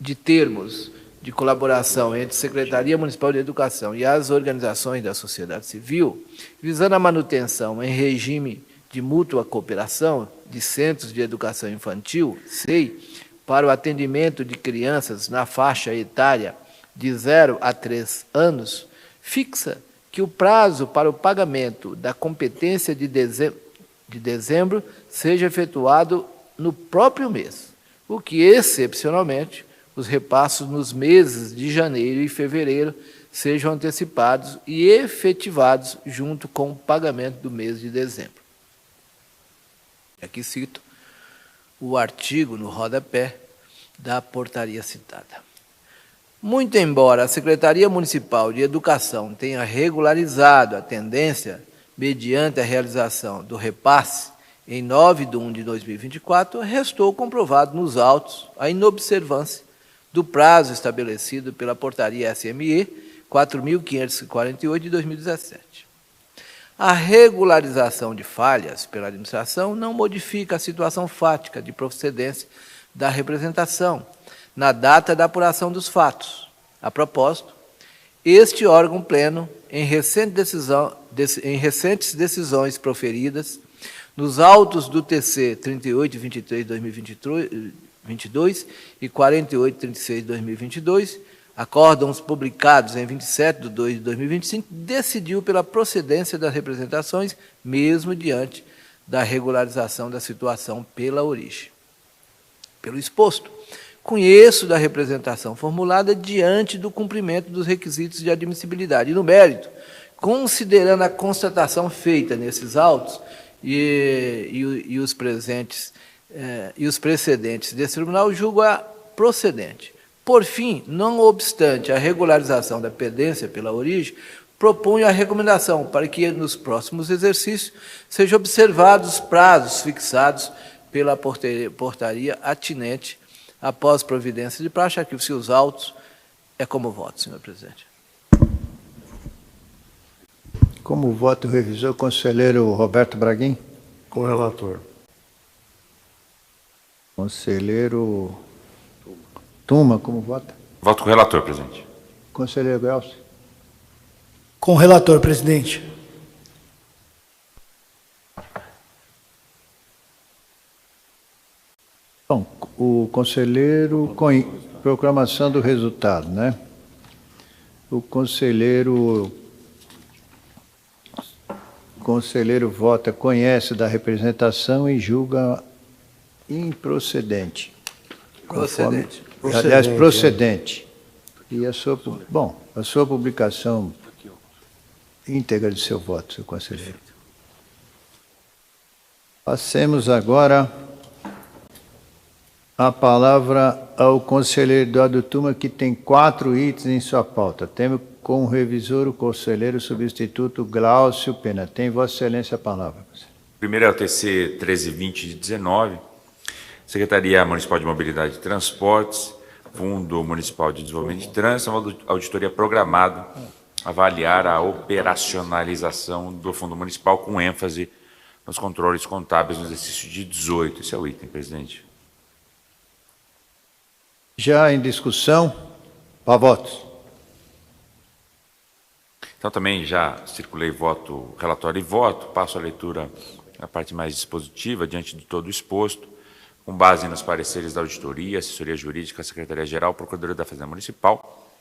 de termos de colaboração entre a Secretaria Municipal de Educação e as organizações da sociedade civil, visando a manutenção em regime de mútua cooperação de centros de educação infantil, SEI, para o atendimento de crianças na faixa etária de 0 a 3 anos, fixa que o prazo para o pagamento da competência de dezembro seja efetuado no próprio mês, o que, excepcionalmente, os repassos nos meses de janeiro e fevereiro sejam antecipados e efetivados junto com o pagamento do mês de dezembro. Aqui cito o artigo no rodapé da portaria citada. Muito embora a Secretaria Municipal de Educação tenha regularizado a tendência mediante a realização do repasse em 9/1/2024, restou comprovado nos autos a inobservância do prazo estabelecido pela portaria SME 4.548 de 2017. A regularização de falhas pela administração não modifica a situação fática de procedência da representação na data da apuração dos fatos. A propósito, este órgão pleno, em recentes decisões proferidas, nos autos do TC 3823 de 2022 e 4836 de 2022, acórdãos publicados em 27/2 de 2025, decidiu pela procedência das representações, mesmo diante da regularização da situação pela origem. Pelo exposto, conheço da representação formulada diante do cumprimento dos requisitos de admissibilidade. E no mérito, considerando a constatação feita nesses autos e os precedentes desse tribunal, julgo-a procedente. Por fim, não obstante a regularização da pendência pela origem, proponho a recomendação para que nos próximos exercícios sejam observados os prazos fixados pela portaria atinente após providência de praxe. Arquivo-se os autos. É como voto, senhor presidente. Como voto o revisor conselheiro Roberto Braguin? Com o relator. Conselheiro Tuma, como vota? Voto com o relator, presidente. Conselheiro Gelson? Com o relator, presidente. Bom, o conselheiro, proclamação do resultado, né? O conselheiro vota, conhece da representação e julga improcedente. Procedente. Aliás, procedente. E a sua publicação íntegra de seu voto, senhor conselheiro. Passemos agora a palavra ao conselheiro Eduardo Tuma, que tem 4 itens em sua pauta. Temos como revisor o conselheiro substituto Glaucio Pena. Tem Vossa Excelência a palavra. Primeiro é o TC 1320 de 19, Secretaria Municipal de Mobilidade e Transportes, Fundo Municipal de Desenvolvimento de Trânsito, uma auditoria programada, avaliar a operacionalização do Fundo Municipal com ênfase nos controles contábeis no exercício de 18. Esse é o item, presidente. Já em discussão, para votos. Então, também já circulei voto, relatório e voto, passo a leitura na parte mais dispositiva, diante de todo o exposto, com base nos pareceres da auditoria, assessoria jurídica, Secretaria-Geral, Procuradoria da Fazenda Municipal.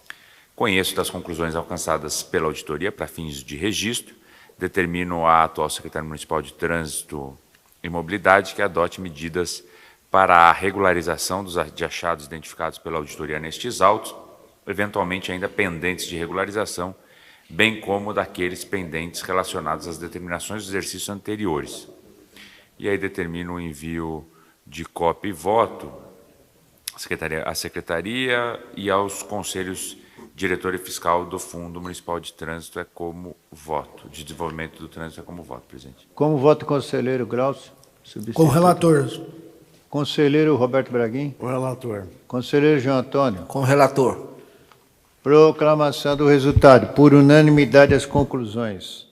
Conheço das conclusões alcançadas pela auditoria para fins de registro, determino à atual Secretária Municipal de Trânsito e Mobilidade que adote medidas para a regularização de achados identificados pela auditoria nestes autos, eventualmente ainda pendentes de regularização, bem como daqueles pendentes relacionados às determinações dos exercícios anteriores. E aí determino o envio de cópia e voto à Secretaria e aos Conselhos Diretor e Fiscal do Fundo Municipal de Trânsito é como voto, de Desenvolvimento do Trânsito é como voto, presidente. Como voto, conselheiro Glaucio? Com relator. Conselheiro Roberto Braguin? Com relator. Conselheiro João Antônio? Com relator. Proclamação do resultado. Por unanimidade, as conclusões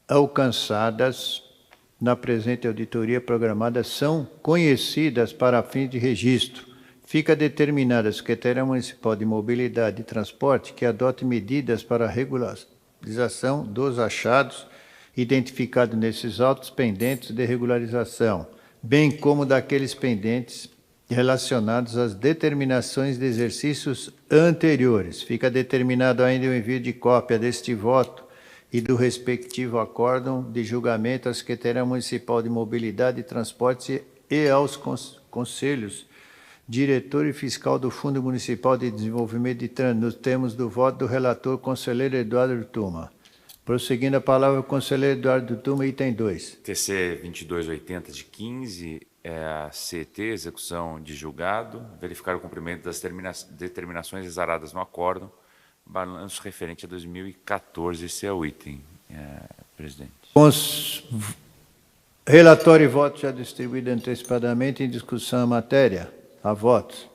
alcançadas na presente auditoria programada são conhecidas para fins de registro. Fica determinada a Secretaria Municipal de Mobilidade e Transporte que adote medidas para a regularização dos achados identificados nesses autos pendentes de regularização, bem como daqueles pendentes relacionados às determinações de exercícios anteriores. Fica determinado ainda o envio de cópia deste voto e do respectivo acórdão de julgamento à Secretaria Municipal de Mobilidade e Transporte e aos conselhos diretor e fiscal do Fundo Municipal de Desenvolvimento de Trânsito, nos termos do voto do relator, conselheiro Eduardo Tuma. Prosseguindo a palavra, conselheiro Eduardo Tuma, item 2. TC 2280 de 15, a CET, execução de julgado, verificar o cumprimento das determinações exaradas no acórdão, balanço referente a 2014, esse é o item, presidente. Relatório e voto já distribuído antecipadamente em discussão a matéria. A votos.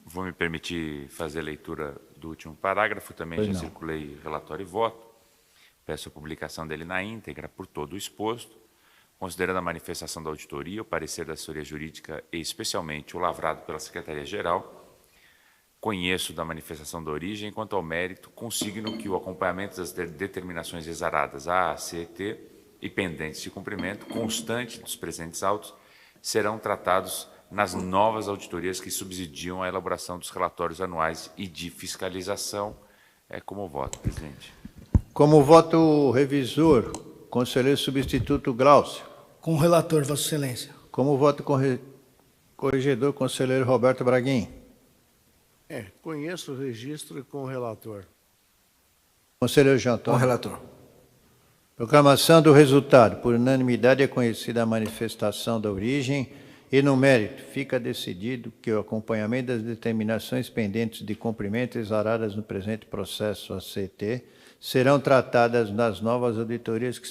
Vou me permitir fazer a leitura do último parágrafo, também já circulei relatório e voto. Peço a publicação dele na íntegra por todo o exposto, considerando a manifestação da auditoria, o parecer da assessoria jurídica e especialmente o lavrado pela Secretaria-Geral. Conheço da manifestação da origem, quanto ao mérito, consigno que o acompanhamento das determinações exaradas à CET e pendentes de cumprimento constante dos presentes autos serão tratados nas novas auditorias que subsidiam a elaboração dos relatórios anuais e de fiscalização. É como voto, presidente. Como voto revisor, conselheiro substituto Glaucio. Com o relator, Vossa Excelência. Como voto corregedor, conselheiro Roberto Braguin. Conheço o registro e com o relator. Conselheiro João Antônio. Com relator. Proclamação do resultado. Por unanimidade é conhecida a manifestação da origem e, no mérito, fica decidido que o acompanhamento das determinações pendentes de cumprimento exaradas no presente processo ACT serão tratadas nas novas auditorias que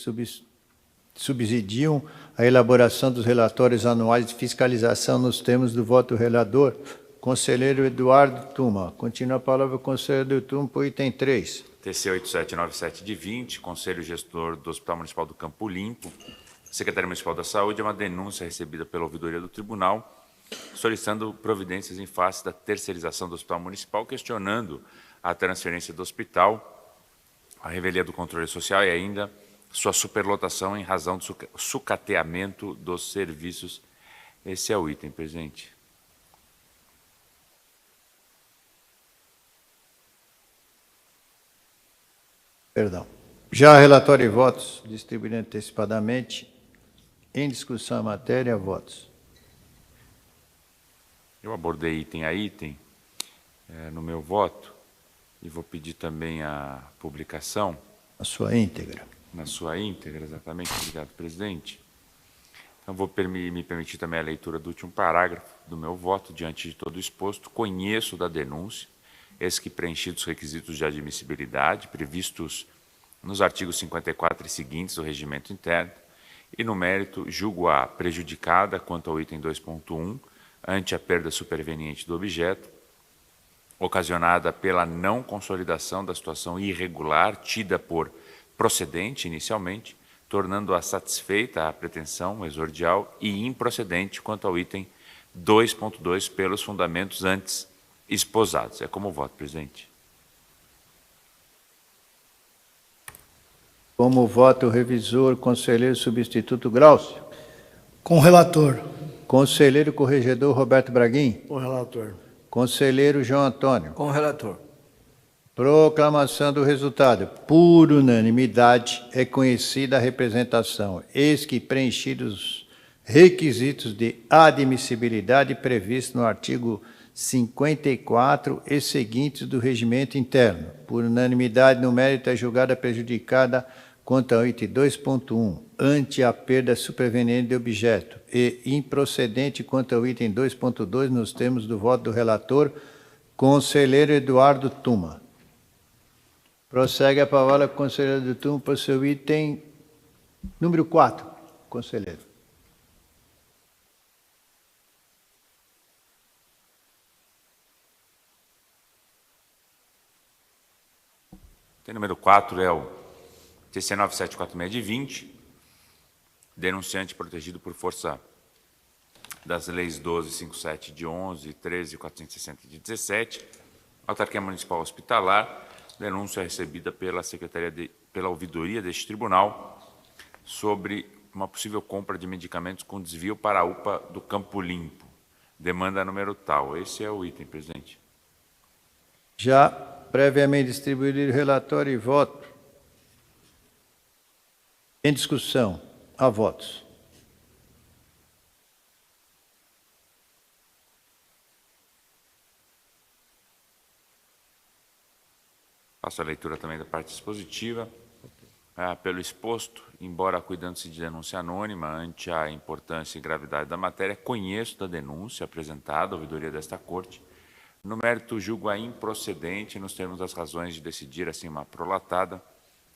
subsidiam a elaboração dos relatórios anuais de fiscalização nos termos do voto relator, conselheiro Eduardo Tuma. Continua a palavra, conselheiro Eduardo Tuma, para o item 3. TC 8797 de 20, Conselho Gestor do Hospital Municipal do Campo Limpo, Secretaria Municipal da Saúde, é uma denúncia recebida pela ouvidoria do Tribunal, solicitando providências em face da terceirização do Hospital Municipal, questionando a transferência do hospital, a revelia do controle social e ainda sua superlotação em razão do sucateamento dos serviços. Esse é o item, presidente. Perdão. Já relatório e votos distribuídos antecipadamente. Em discussão a matéria, votos. Eu abordei item a item no meu voto e vou pedir também a publicação. A sua íntegra. Na sua íntegra, exatamente. Obrigado, presidente. Então, vou me permitir também a leitura do último parágrafo do meu voto. Diante de todo o exposto, conheço da denúncia, eis que preenchidos os requisitos de admissibilidade previstos nos artigos 54 e seguintes do Regimento Interno, e, no mérito, julgo-a prejudicada quanto ao item 2.1, ante a perda superveniente do objeto, ocasionada pela não consolidação da situação irregular tida por procedente inicialmente, tornando-a satisfeita a pretensão exordial e improcedente quanto ao item 2.2 pelos fundamentos antes esposados. É como voto, presidente. Como voto revisor, conselheiro substituto Glaucio. Com o relator. Conselheiro corregedor Roberto Braguin. Com o relator. Conselheiro João Antônio. Com o relator. Proclamação do resultado. Por unanimidade é conhecida a representação, eis que preenchidos os requisitos de admissibilidade previstos no artigo 54 e seguintes do regimento interno. Por unanimidade no mérito, é julgada prejudicada quanto ao item 2.1, ante a perda superveniente de objeto, e improcedente quanto ao item 2.2, nos termos do voto do relator, conselheiro Eduardo Tuma. Prossegue a palavra, conselheiro Eduardo Tuma, para o seu item número 4, conselheiro. Item número 4 é o TC 9746 de 20, denunciante protegido por força das leis 1257 de 11 e 13460 de 17, autarquia municipal hospitalar, denúncia recebida pela pela ouvidoria deste tribunal sobre uma possível compra de medicamentos com desvio para a UPA do Campo Limpo. Demanda número tal. Esse é o item, presidente. Já previamente distribuído o relatório e voto. Em discussão, há votos. Faço a leitura também da parte dispositiva. Pelo exposto, embora cuidando-se de denúncia anônima, ante a importância e gravidade da matéria, conheço da denúncia apresentada à ouvidoria desta Corte. No mérito, julgo a improcedente nos termos das razões de decidir assim uma prolatada,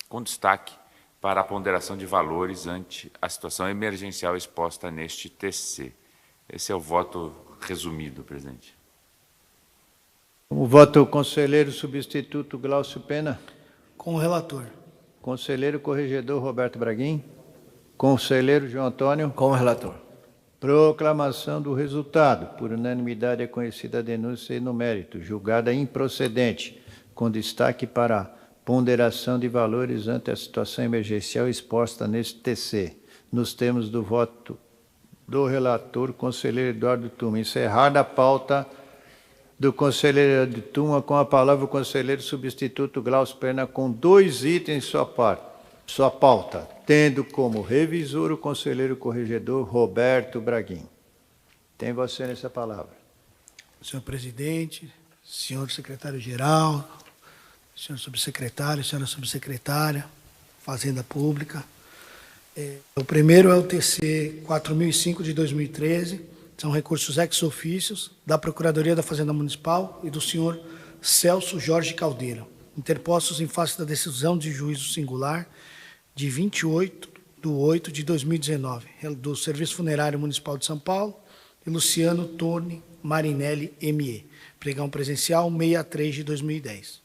com destaque para a ponderação de valores ante a situação emergencial exposta neste TC. Esse é o voto resumido, presidente. O voto, conselheiro substituto Glaucio Pena. Com o relator. Conselheiro corregedor Roberto Braguin. Conselheiro João Antônio. Com o relator. Proclamação do resultado. Por unanimidade é conhecida a denúncia e no mérito, julgada improcedente, com destaque para a ponderação de valores ante a situação emergencial exposta neste TC, nos termos do voto do relator, conselheiro Eduardo Tuma. Encerrada a pauta do conselheiro Eduardo Tuma, com a palavra o conselheiro substituto Glaucio Pena, com 2 itens sua pauta, tendo como revisor o conselheiro corregedor Roberto Braguin. Tem você nessa palavra. Senhor presidente, senhor secretário-geral, senhor subsecretário, senhora subsecretária, Fazenda Pública. O primeiro é o TC 4005 de 2013, são recursos ex-ofícios da Procuradoria da Fazenda Municipal e do senhor Celso Jorge Caldeira, interpostos em face da decisão de juízo singular de 28/8/2019, do Serviço Funerário Municipal de São Paulo, e Luciano Toni Marinelli, ME, pregão presencial 63 de 2010.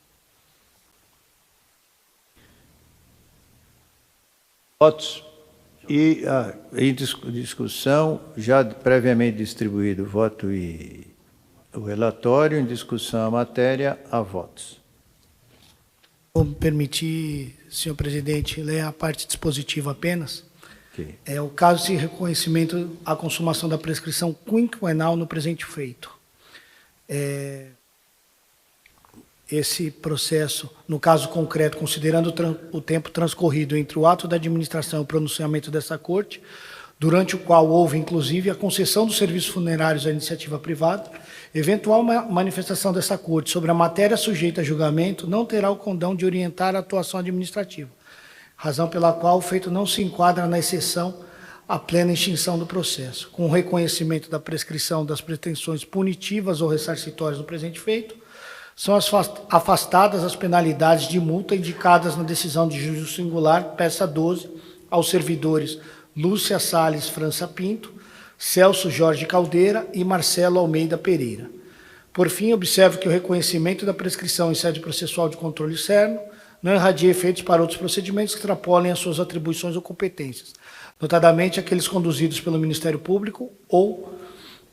Votos. E em discussão, já previamente distribuído o voto e o relatório, em discussão a matéria, há votos. Vou me permitir, senhor presidente, ler a parte dispositiva apenas. Okay. É o caso de reconhecimento à consumação da prescrição quinquenal no presente feito. Esse processo, no caso concreto, considerando o tempo transcorrido entre o ato da administração e o pronunciamento dessa Corte, durante o qual houve, inclusive, a concessão dos serviços funerários à iniciativa privada, eventual manifestação dessa Corte sobre a matéria sujeita a julgamento não terá o condão de orientar a atuação administrativa, razão pela qual o feito não se enquadra na exceção à plena extinção do processo. Com o reconhecimento da prescrição das pretensões punitivas ou ressarcitórias do presente feito, são afastadas as penalidades de multa indicadas na decisão de juízo singular, peça 12, aos servidores Lúcia Salles França Pinto, Celso Jorge Caldeira e Marcelo Almeida Pereira. Por fim, observo que o reconhecimento da prescrição em sede processual de controle externo não irradia efeitos para outros procedimentos que extrapolem as suas atribuições ou competências, notadamente aqueles conduzidos pelo Ministério Público ou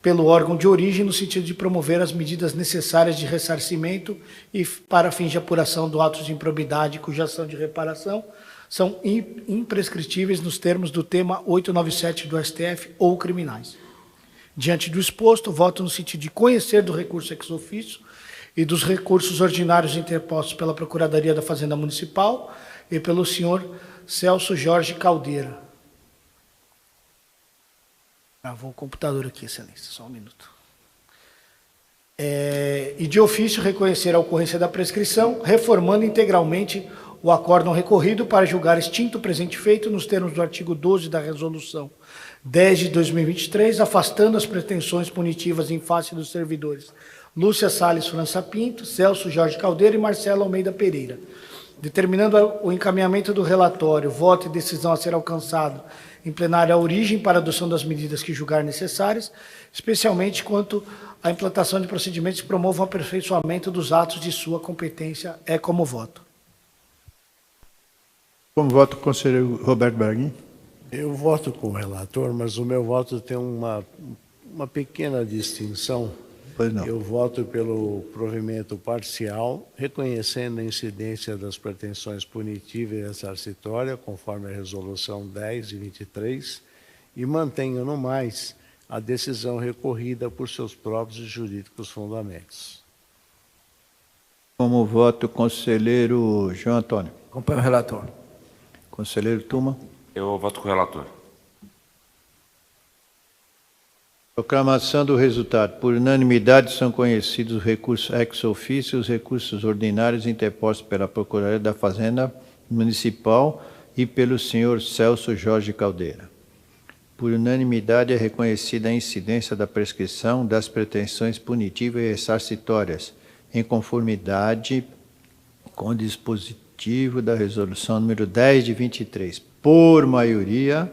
pelo órgão de origem, no sentido de promover as medidas necessárias de ressarcimento e para fins de apuração do ato de improbidade cuja ação de reparação são imprescritíveis nos termos do tema 897 do STF ou criminais. Diante do exposto, voto no sentido de conhecer do recurso ex-ofício e dos recursos ordinários interpostos pela Procuradoria da Fazenda Municipal e pelo senhor Celso Jorge Caldeira. Travou o computador aqui, excelência, só um minuto. E de ofício reconhecer a ocorrência da prescrição, reformando integralmente o acórdão recorrido para julgar extinto o presente feito nos termos do artigo 12 da Resolução 10 de 2023, afastando as pretensões punitivas em face dos servidores Lúcia Salles França Pinto, Celso Jorge Caldeira e Marcelo Almeida Pereira, determinando o encaminhamento do relatório, voto e decisão a ser alcançado em plenário a origem para a adoção das medidas que julgar necessárias, especialmente quanto à implantação de procedimentos que promovam o aperfeiçoamento dos atos de sua competência. É como voto. Como voto, conselheiro Roberto Braguin. Eu voto com o relator, mas o meu voto tem uma pequena distinção. Pois não. Eu voto pelo provimento parcial, reconhecendo a incidência das pretensões punitiva e ressarcitória, conforme a Resolução 10 de 23, e mantenho, no mais, a decisão recorrida por seus próprios e jurídicos fundamentos. Como voto, conselheiro João Antônio. Acompanho o relator. Conselheiro Tuma. Eu voto com o relator. Proclamação do resultado. Por unanimidade são conhecidos os recursos ex officio e os recursos ordinários interpostos pela Procuradoria da Fazenda Municipal e pelo senhor Celso Jorge Caldeira. Por unanimidade é reconhecida a incidência da prescrição das pretensões punitivas e ressarcitórias, em conformidade com o dispositivo da resolução número 10 de 23. Por maioria,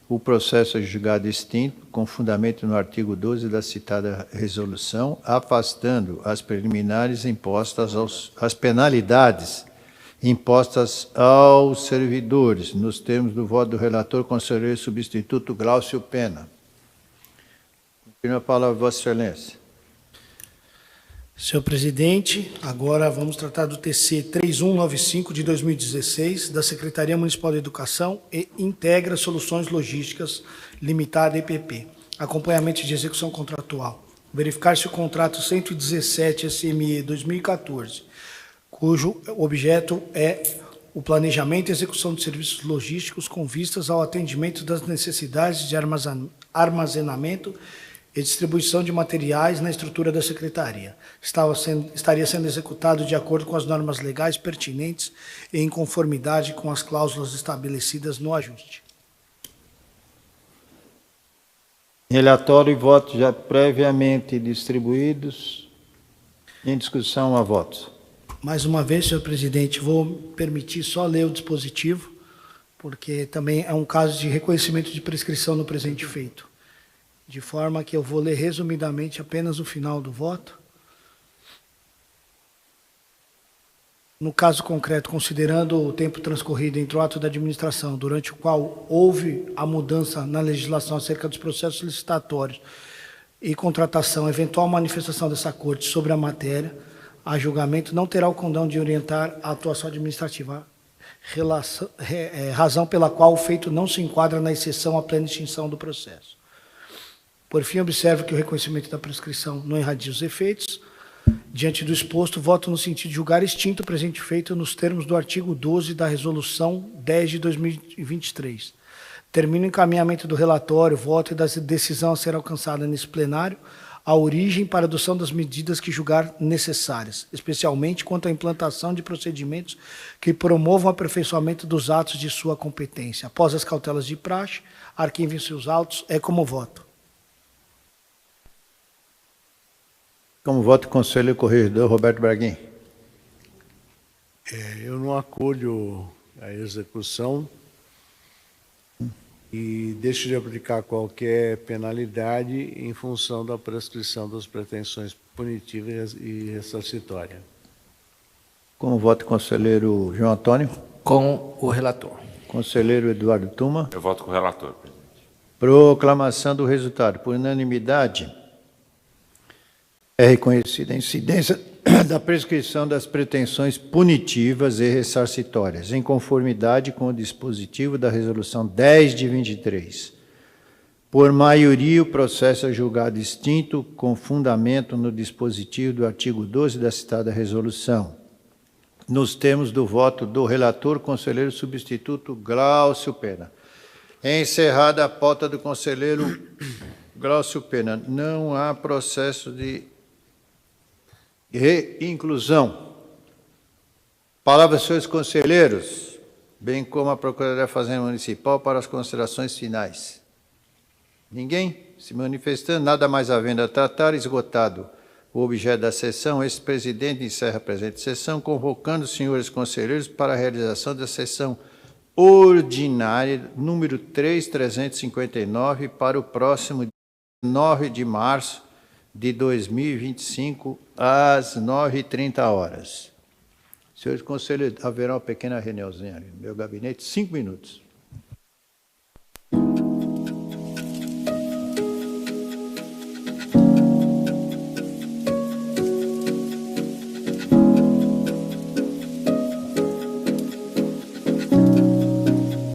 o processo é julgado extinto, com fundamento no artigo 12 da citada resolução, afastando as preliminares impostas as penalidades impostas aos servidores, nos termos do voto do relator, conselheiro substituto Glaucio Pena. Continua a palavra, Vossa Excelência. Senhor presidente, agora vamos tratar do TC 3195 de 2016, da Secretaria Municipal de Educação e Integra Soluções Logísticas Limitada, EPP. Acompanhamento de execução contratual. Verificar-se o contrato 117 SME 2014, cujo objeto é o planejamento e execução de serviços logísticos com vistas ao atendimento das necessidades de armazenamento e distribuição de materiais na estrutura da Secretaria. Estaria sendo executado de acordo com as normas legais pertinentes e em conformidade com as cláusulas estabelecidas no ajuste. Relatório e votos já previamente distribuídos. Em discussão, a votos. Mais uma vez, senhor presidente, vou permitir só ler o dispositivo, porque também é um caso de reconhecimento de prescrição no presente feito. De forma que eu vou ler resumidamente apenas o final do voto. No caso concreto, considerando o tempo transcorrido entre o ato da administração, durante o qual houve a mudança na legislação acerca dos processos licitatórios e contratação, eventual manifestação dessa Corte sobre a matéria, a julgamento não terá o condão de orientar a atuação administrativa, razão pela qual o feito não se enquadra na exceção à plena extinção do processo. Por fim, observo que o reconhecimento da prescrição não irradia os efeitos. Diante do exposto, voto no sentido de julgar extinto o presente feito nos termos do artigo 12 da Resolução 10 de 2023. Termino o encaminhamento do relatório, voto e da decisão a ser alcançada nesse plenário, a origem para a adoção das medidas que julgar necessárias, especialmente quanto à implantação de procedimentos que promovam o aperfeiçoamento dos atos de sua competência. Após as cautelas de praxe, arquivem seus autos. É como voto. Como voto, conselheiro corregedor Roberto Braguin. Eu não acolho a execução e deixo de aplicar qualquer penalidade em função da prescrição das pretensões punitivas e ressarcitórias. Como voto, conselheiro João Antônio. Com o relator. Conselheiro Eduardo Tuma. Eu voto com o relator, presidente. Proclamação do resultado. Por unanimidade, é reconhecida a incidência da prescrição das pretensões punitivas e ressarcitórias, em conformidade com o dispositivo da Resolução 10 de 23. Por maioria, o processo é julgado extinto, com fundamento no dispositivo do artigo 12 da citada resolução, nos termos do voto do relator, conselheiro substituto Glaucio Pena. Encerrada a pauta do conselheiro Glaucio Pena. Não há processo de e inclusão. Palavra aos senhores conselheiros, bem como a Procuradoria Fazenda Municipal para as considerações finais. Ninguém se manifestando, nada mais havendo a tratar, esgotado o objeto da sessão, esse presidente encerra a presente sessão, convocando os senhores conselheiros para a realização da sessão ordinária número 3.359 para o próximo 9 de março de 2025, às 9h30. Senhores conselheiros, haverá uma pequena reuniãozinha ali no meu gabinete, 5 minutos.